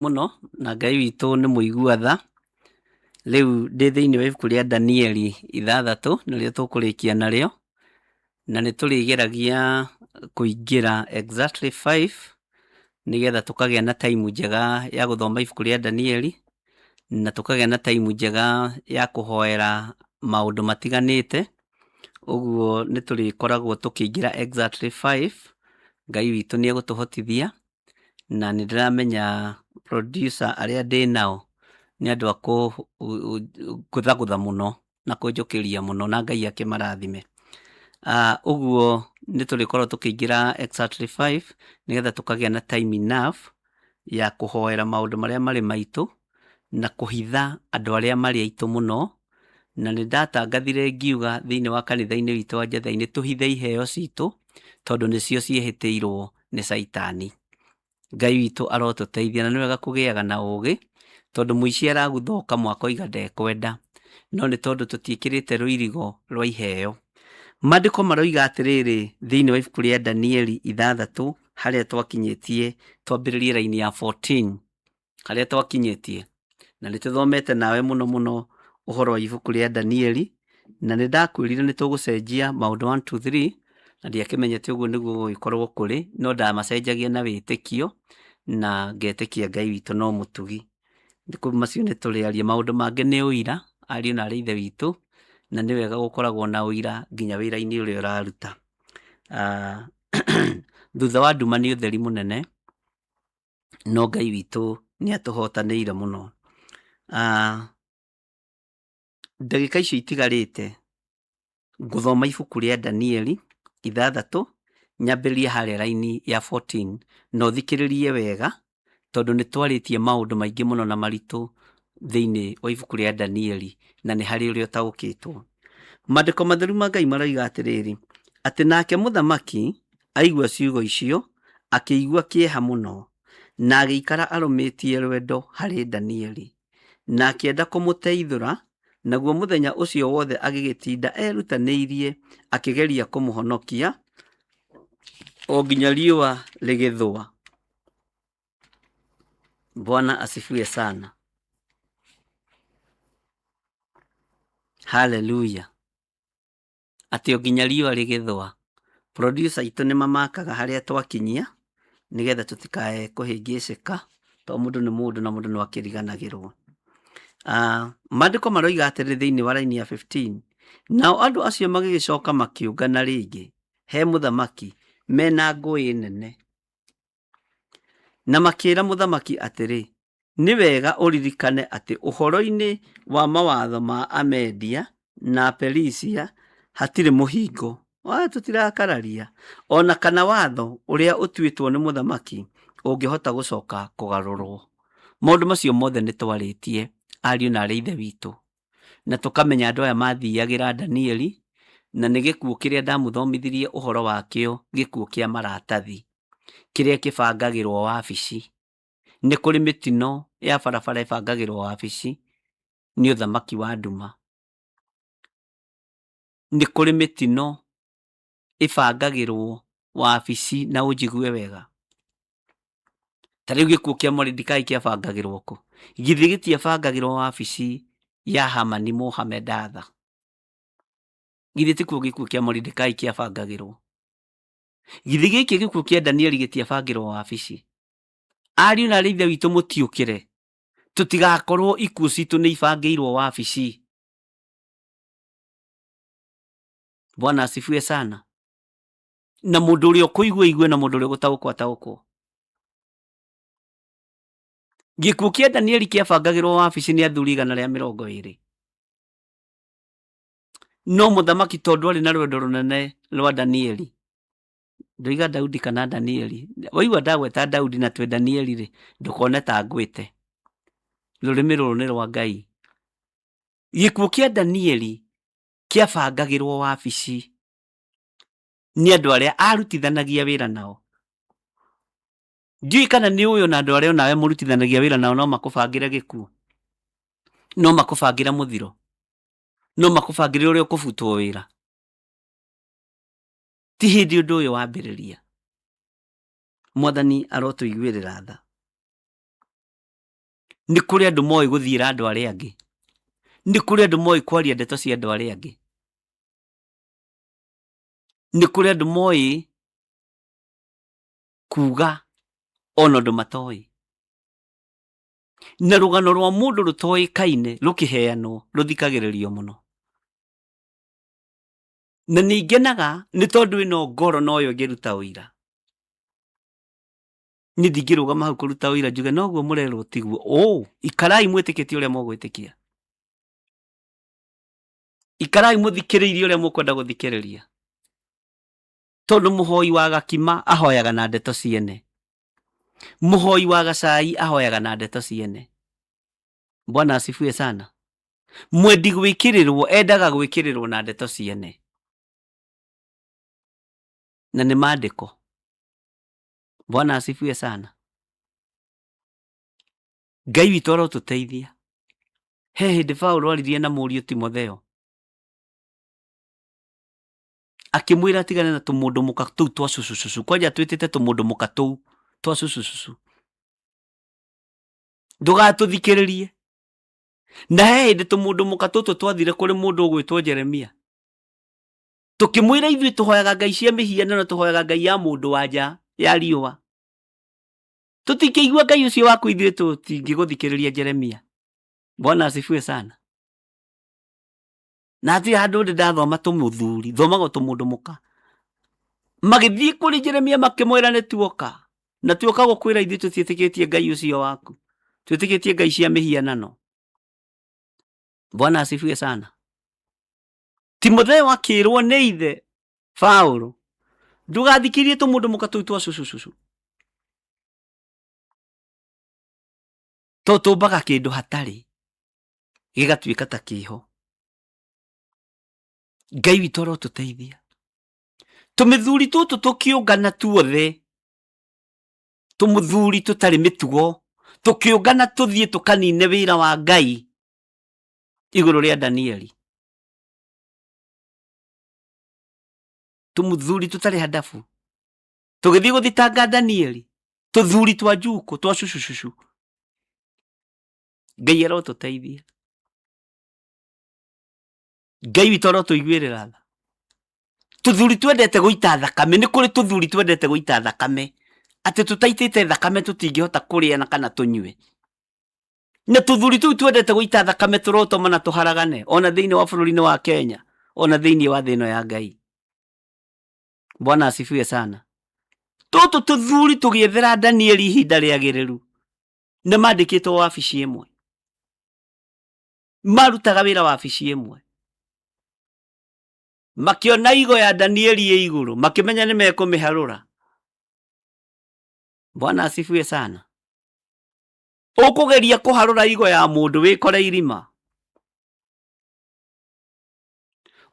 Muno na Ngai witũ nĩ mũigua tha. Rĩu ndĩ thĩinĩ wa ibuku rĩa Danieli 6 nĩrĩo tũkũrĩkia narĩo, na nĩ tũrĩgeragia kũingĩra exactly 5 nĩgetha tũkagĩa na time njega ya gũthoma ibuku rĩa Danieli, na tũkagĩa na time njega ya kũhoera maũndũ matiganĩte. Ũguo nĩ tũrĩkoragwo tũkĩingĩra exactly 5. Ngai witũ nĩ egũtũhotithia, na nĩ ndĩramenya producer arĩa ndĩ nao nĩ andũ a kũthagũtha mũno na kũnjũkĩria mũno, na Ngai akĩmarathime. Ũguo nĩ tũrĩkorwo tũkĩingĩra exactly 5 nĩgetha tũkagĩa na time enough ya kũhoera maũndũ marĩa marĩ maitũ na kũhitha andũ arĩa marĩ aitũ mũno. Na nĩ ndatangathire ngiuga thĩinĩ wa kanitha-inĩ witũ wa Njathainĩ tũhithe iheo citũ tondũ nĩcio ciĩhĩtĩirwo nĩ Saitani. Ngai witũ arotũteithia, na nĩ wega kũgĩaga na ũũgĩ tondũ mũici araguthoka mwaka ũiga ndekwenda, no nĩ tondũ tũtiĩkĩrĩte rũirigo rwa iheo. Maandĩko maroiga atĩrĩrĩ thĩinĩ wa ibuku rĩa Danieli 6 harĩa twakinyĩtie, twambĩrĩrie raini ya 14 harĩa twakinyĩtie, na nĩ tũthomete nawe mũno mũno ũhoro wa ibuku rĩa Danieli, na nĩ ndakwĩrire nĩ tũgũcenjia maũndũ 1 2 3, na ndiakĩmenyete ũguo nĩguo gũgĩkorwo kũrĩ, no ndamacenjagia na wĩtĩkio na ngetĩkia Ngai witũ no mũtugi. Thikũ macio nĩ tũrĩaria maũndũ mangĩ nĩ ũira, ariũ na arĩ ithe witũ, na nĩ wega gũkoragwo na ũira nginya wĩra-inĩ ũrĩa ũraruta. Thutha wa nduma nĩ ũtheri mũnene, no Ngai witũ nĩ atũhotanĩire mũno. Ndagĩka icio itigarĩte ngũthoma ibuku rĩa Danieli 6 nyambĩrĩrie harĩa raini ya 14, na ũthikĩrĩrie wega tondũ nĩ twarĩtie maũndũ maingĩ mũno na maritũ thĩinĩ wa ibuku rĩa Danieli, na nĩ harĩ ũrĩa ũtaũkĩtwo. Maandĩko matheru ma Ngai maroiga atĩrĩrĩ, atĩ nake mũthamaki aigua ciugo icio akĩigua kĩeha mũno, na agĩikara arũmĩtie rwendo harĩ Danieli, na akĩenda kũmũteithũra. Naguo mũthenya ũcio wothe agĩgĩtinda erutanĩirie akĩgeria kũmũhonokia o nginya riũa rĩgĩthũa. Bwana asifiwe sana. Haleluya. Atĩ o nginya riũa rĩgĩthũa. Producer itũ nĩ mamakaga harĩa twakinyia nĩgetha tũtikae kũhĩngĩcĩka to mundu ni mundu na mundu no akiriganagirwo. Maandiko maroiga atĩrĩ thĩinĩ wa raini ya 15, nao andũ acio magĩgĩcoka makiũngana rĩngĩ he mũthamaki mena ngũĩ nene, na makĩĩra mũthamaki atĩrĩ, nĩ wega ũririkane atĩ ũhoro-inĩ wa mawatho ma Amedia na Perisia hatirĩ mũhingo, tũtirakararia, ona kana watho ũrĩa ũtuĩtwo nĩ mũthamaki ũngĩhota gũcoka kũgarũrwo. Maũndũ macio mothe nĩ twarĩtie ariũ na arĩ ithe witũ, na tũkamenya andũ aya mathiagĩra Danieli, na nĩ gĩkuũ kĩrĩa ndamũthomithirie ũhoro wakĩo, gĩkuũ kĩa maratathi kĩrĩa kĩbangagĩrwo wabici. Nĩ kũrĩ mĩtino ya barabara ĩbangagĩrwo wabici nĩ ũthamaki wa nduma. Nĩ kũrĩ mĩtino ĩbangagĩrwo wabici, na ũnjigue wega. Ta rĩu gĩkuũ kĩa Mordekai kĩabangagĩrwo kũ? Githĩ gĩtiabangagĩrwo wabici ya Hamani Mohamedatha? Githĩ tikuo gĩkuũ kĩa Mordekai kĩabangagĩrwo? Githĩ gĩkĩ gĩkuũ kĩa Danieli gĩtiabangĩrwo wabici? Ariũ na arĩ ithe witũ mũtiũkĩre, tũtigakorwo ikuũ citũ nĩ ibangĩirwo wabici. Bwana asifiwe sana. Na mũndũ ũrĩa ũkũigua igue, na mũndũ ũrĩa ũgũtaũkwo ataũkwo. Gĩkuũ kĩa Danieli kĩabangagĩrwo wabici nĩ athuri 120. No mũthamaki tondũ arĩ na rwendo rũnene rwa Danieli, ndoiga Daudi kana Danieli, waigua ndagweta Daudi na twe Danieli rĩ, ndũkone ta ngwĩte. Rũrĩmĩ rũrũ nĩ rwa Ngai. Gĩkuũ kĩa Danieli kĩabangagĩrwo wabici nĩ andũ arĩa arutithanagia wĩra nao. Ndiũĩ kana nĩ ũyũ na andũ arĩa onawe mũrutithanagia wĩra nao no makũbangĩre gĩkuũ, no makũbangĩre mũthiro, no makũbangĩre ũrĩa ũkũbutwo wĩra. Ti hĩndĩ ũndũ ũyũ wambĩrĩria. Mwathani arotũiguĩrĩra tha. Nĩ kũrĩ andũ moĩ gũthiĩra andũ arĩa angĩ, nĩ kũrĩ andũ moĩ kwaria ndeto cia andũ arĩa angĩ, nĩ kũrĩ andũ moĩ kuga ona ũndũ matoĩ. Na rũgano rwa mũndũ rũtoĩkaine rũkĩheanwo rũthikagĩrĩrio mũno. Na nĩngenaga nĩ tondũ ĩno ngoro noyo ngĩruta ũira. Niĩ ndingĩrũgama hau kũruta ũira njuge noguo mũrerwo tiguo. Ikarai mwĩtĩkĩtie ũrĩa mũgwĩtĩkia. Ikarai mũthikĩrĩirie ũrĩa mũkwenda gũthikĩrĩria. Tondũ mũhoi wa gakima ahoyaga na ndeto ciene. Mũhoi wa gacai ahoyaga na ndeto ciene. Bwana asifiwe sana. Mwendi gwĩkĩrĩrwo endaga gwĩkĩrĩrwo na ndeto ciene. Na nĩ maandĩko. Bwana asifiwe sana. Ngai witũ arotũteithia. He hĩndĩ Paulo aririe na mũriũ Timotheo, akĩmwĩra atigane na tũmũndũ mũka tũu twa cucucucu. Kwanja twĩtĩte tũmũndũ mũka tũu twa cucucucu. Ndũgatũthikĩrĩrie. Na he hĩndĩ tũmũndũ mũka tũtũ twathire kũrĩ mũndũ ũgwĩtwo Jeremia, tũkĩmwĩra ithuĩ tũhoyaga ngai cia mĩhianano, tũhoyaga ngai ya mũndũ wa nja ya riũa. Tũtikĩigua ngai ũcio waku ithuĩ tũtingĩgũthikĩrĩria Jeremia. Bwana asifiwe sana. Na atĩ handũ ndĩ ndathoma tũmũthuri, thomaga tũmũndũ mũka. Magĩthiĩ kũrĩ Jeremia makĩmwĩra nĩ tuoka. Na tuoka gũkwĩra ithuĩ tũtiĩtĩkĩtie ngai ũcio waku. Twĩtĩkĩtie ngai cia mĩhianano. Bwana asifiwe sana. Timotheo akĩrwo nĩ ithe Paulo, ndũgathikirie tũmũndũ mũka tũu twa cucucucu. Tũtũmbaga kĩndũ hatarĩ, gĩgatuĩka ta kĩho. Ngai witũ arotũteithia. Tũmĩthuri tũtũ tũkĩũngana tuothe, tũmũthuri tũtarĩ mĩtugo, tũkĩũngana tũthiĩ tũkanine wĩra wa Ngai igũrũ rĩa Danieli. Tũmũthuri tũtarĩ hadabu, tũgĩthiĩ gũthitanga Danieli, tũthuri twa njuko twa cucucucu. Ngai arotũteithia. Ngai witũ arotũiguĩrĩra tha. Tũthuri twendete gũita thakame, nĩ kũrĩ tũthuri twendete gũita thakame. ati tutaitite thakame tutingihota kuria na kana tunyue na tuthuri tu twendete guita thakame turotoma na tuharagane ona thiini wa bururi-ini wa Kenya ona thiini wa thino ya Ngai. Bwana asifiwe sana. Tutu tuthuri tugiethera Danieli ihinda riagiriru na mandikitwo wabici imwe, marutaga wira wabici imwe, makiona igo ya Danieli ye iguru, makimenya ni mekumiharura. Bwana asifiwe sana. Ukugeria kuharura igo ya mundu wikore irima,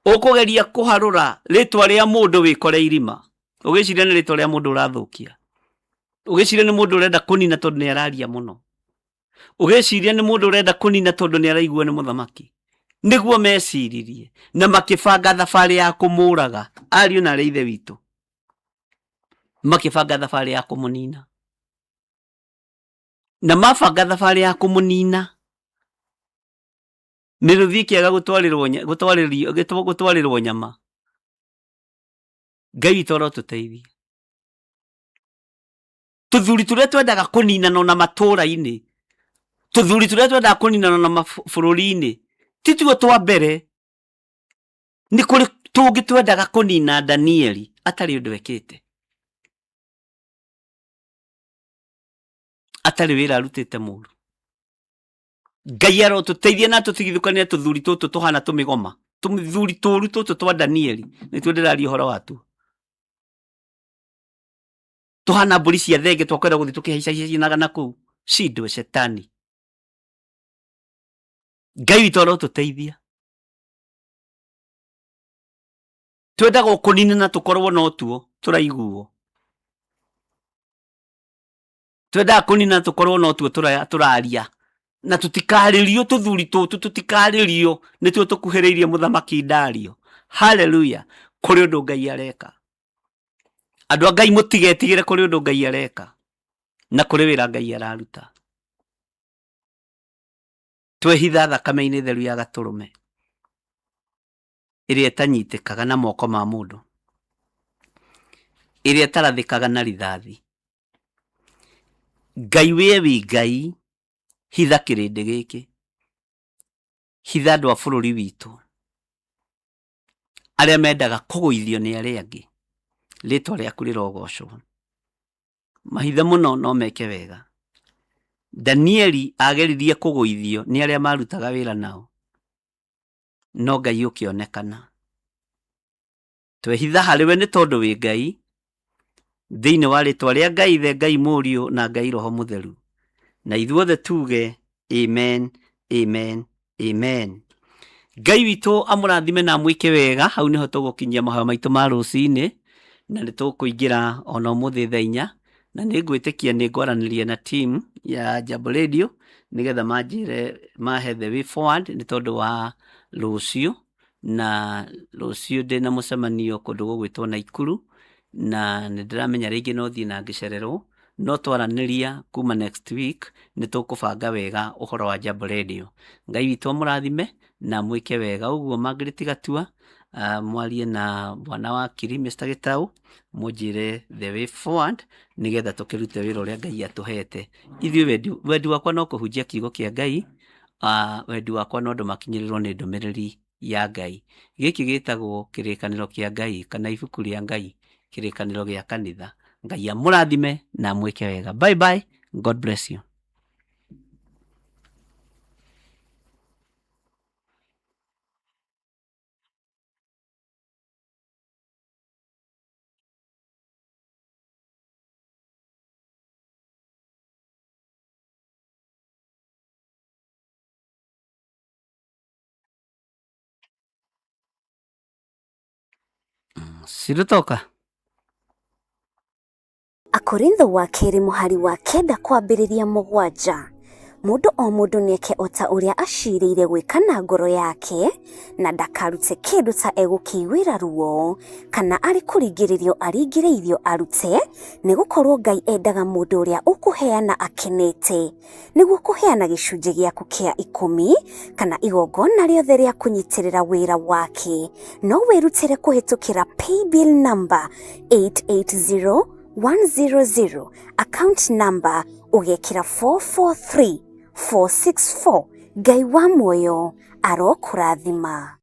ukugeria kuharura ritwa ria mundu wikore irima, ugiciria ni ritwa ria mundu urathukia, ugiciria ni mundu urenda kunina tondu ni araria muno, ugiciria ni mundu urenda kunina tondu ni araigua ni muthamaki, niguo meciririe na makibanga thabari ya kumuraga. Ariu na ithe witu makibanga thabari ya kumunina, na mabanga thabari ya kumunina miruthi kiaga gutwarirwo nyama. Ngai witu arotuteithia. Tuthuri turia twendaga kuninana na matura-ini, tuthuri turia twendaga kuninana na mabururi-ini, tituo twa mbere. Ni kuri tungi twendaga kunina Danieli atari undu wekite, atari wira arutite muru. Ngai arotuteithia na tutigithukania tuthuri tutu tuhana tumigoma, tuthuri turu tutu twa Danieli ni twenderaria uhoro watu, tuhana mburi cia thenge twakwenda guthi tukihaicaicanaga naku cindwe shetani. Ngai witu arotuteithia. Twendaga kunina na tukorwo no tuo turaiguo, twendaga kunina tukorwo no tuo turaria na tutikaririo tuthuri tutu, tutikaririo nituo tukuhiriirie muthamaki Dario. Haleluya. Kuri undu Ngai areka, andu a Ngai mutigetigire kuri undu Ngai areka na kuri wira Ngai araruta. Twehitha thakame-ini theru ya gaturume iria itanyitikaga na moko ma mundu, iria itarathikaga na rithathi. Ngai wi Ngai, hitha kirindi giki, hitha andu a bururi witu aria mendaga kuguithio ni aria angi. Ritwa riaku rirogocwo. Mahitha muno no meke wega. Danieli ageririe kuguithio ni aria marutaga wira nao, no Ngai ukionekana. Twehitha hariwe ni tondu wi Ngai, thiini wa ritwa ria Ngai Ithe, Ngai Muriu na Ngai Roho Mutheru. Na ithuothe tuge amen, amen, amen. Ngai witu amurathime na mwike wega. Hau niho tugukinyia mahoya maitu ma rucini, na nitukuingira ona umuthi thaa 4, na ningwitikia ningwaranirie na team ya Jambo Radio nigetha manjire mahe the way forward ni tondu wa rucio, na rucio ndina mucemanio kundu gugwitwo Naikuru, na ndiramenya ringi no thii na ngicererwo, no twaraniria kuma next week nitukubanga wega uhoro wa Jambo Radio. Ngai witu amurathime na mwike wega. Uguo Margaret Gatua, mwarie na bwana wa Kiri Mr. Gitau, mujire the way forward nigetha tukirute wira uria Ngai atuhete. Ithuĩ wendi wakwa no kuhunjia kiugo kia Ngai, wendi wakwa no ndu makinyirirwo ni ndumiriri ya Ngai. Giki gitagwo kirikaniro kia Ngai kana ibuku ria Ngai, kirikaniro gia kanitha. Ngai amurathime na mwike wega. Bye bye. God bless you. Sirutoka. Akorintho wa keri muhari wa 9 kwambiriria 7. Mundu o mundu nieke ota uria aciriire gwika na ngoro yake, na ndakarute kindu ta egukiwira ruo kana ari kuringiririo aringiriirio arute, nigukorwo Ngai endaga mundu uria ukuheana akenete, niguo kuheana gicunji giaku kia 10 kana igongona riothe ria kunyitirira wira wake. No wirutire kuhitukira paybill number 880 100, account number ugekira 443 464. Ngai wa muoyo arokurathima.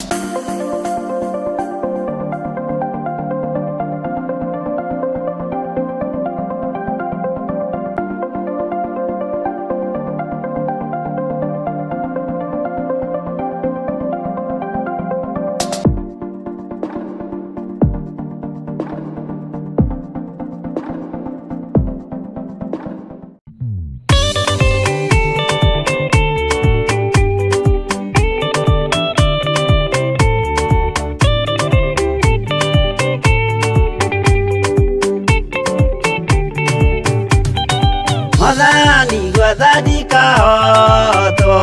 Madani gwathani kahoto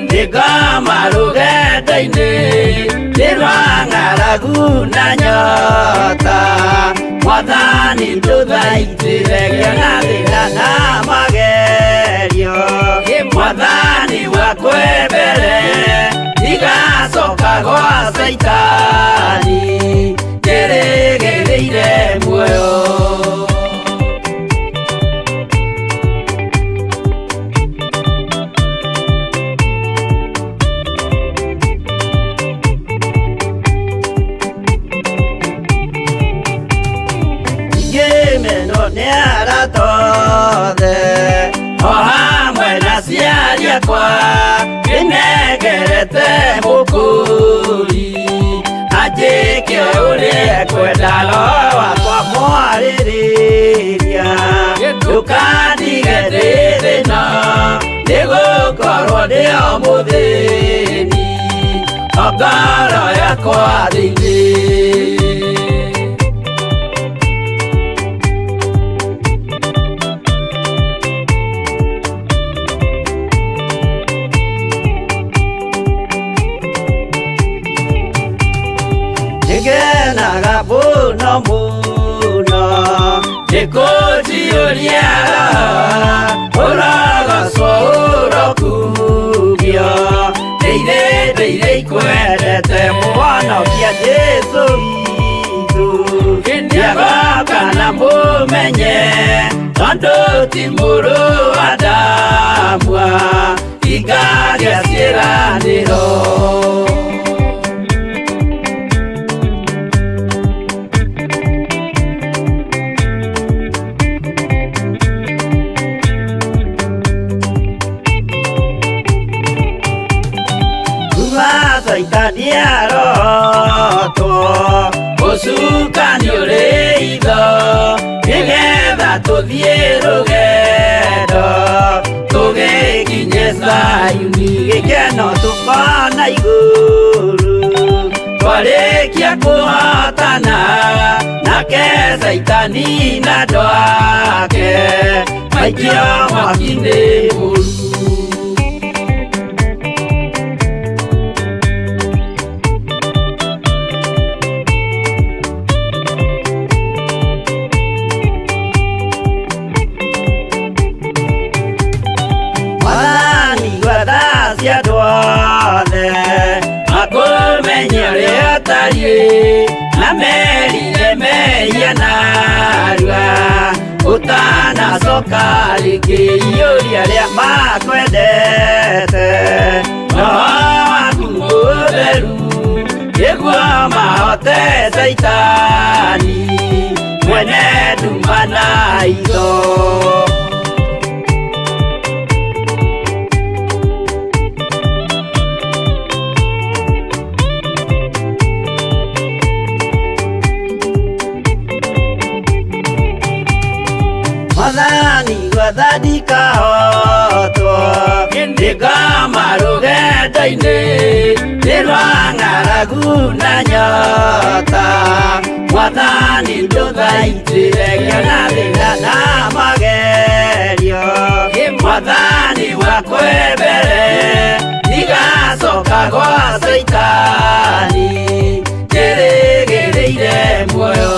Ndiga marugenda-inĩ Nĩrwang'aragu na nyota Mwathani ndũthaitĩre gĩa thĩna na magerio Mwathani wakwe mbere Ndigacoka gwa Saitani Ndĩrĩgĩrĩire muoyo Ohamwe na ciari akwa Nĩnegerete mũkũri Anjĩke ũrĩa ekwendaga wakwa mwarĩrĩria Ndũkandige ndĩ thĩna Nĩgũkorwo ndĩo mũthĩni Ngoro yakwa thĩinĩ Ngenaga mũno mũno Ndĩkũnjiũria ũrogocwo ũrokugio Ndĩirĩ ikwendete mũhonokia Jesũ witũ Ndiagoka na mũmenye tondũ ti mũrũ wa ndamwa Ingagĩa ciĩranĩro Saitani arotwo Ũcukani ũrĩ itho Nĩgetha tũthiĩ rũgendo Tũgĩkinye Zayuni Gĩkeno tũkona igũrũ Twarĩkia kũhotana Nake Saitani na andũ ake Maikio mwaki-inĩ mũru Na merire meia narua Ũtanacoka rĩngĩ iũria rĩa makwendete Roho waku mũtheru Nĩguo mahote Saitani Mwene nduma na itho Mwathani gwathani kahotwo Ndiga marũgenda-inĩ Nĩrwang'aragu na nyota Mwathani ndũthaitĩre gĩa thĩna na magerio Mwathani wakwe mbere Ndigacoka gwa Saitani Ndĩrĩgĩrĩire muoyo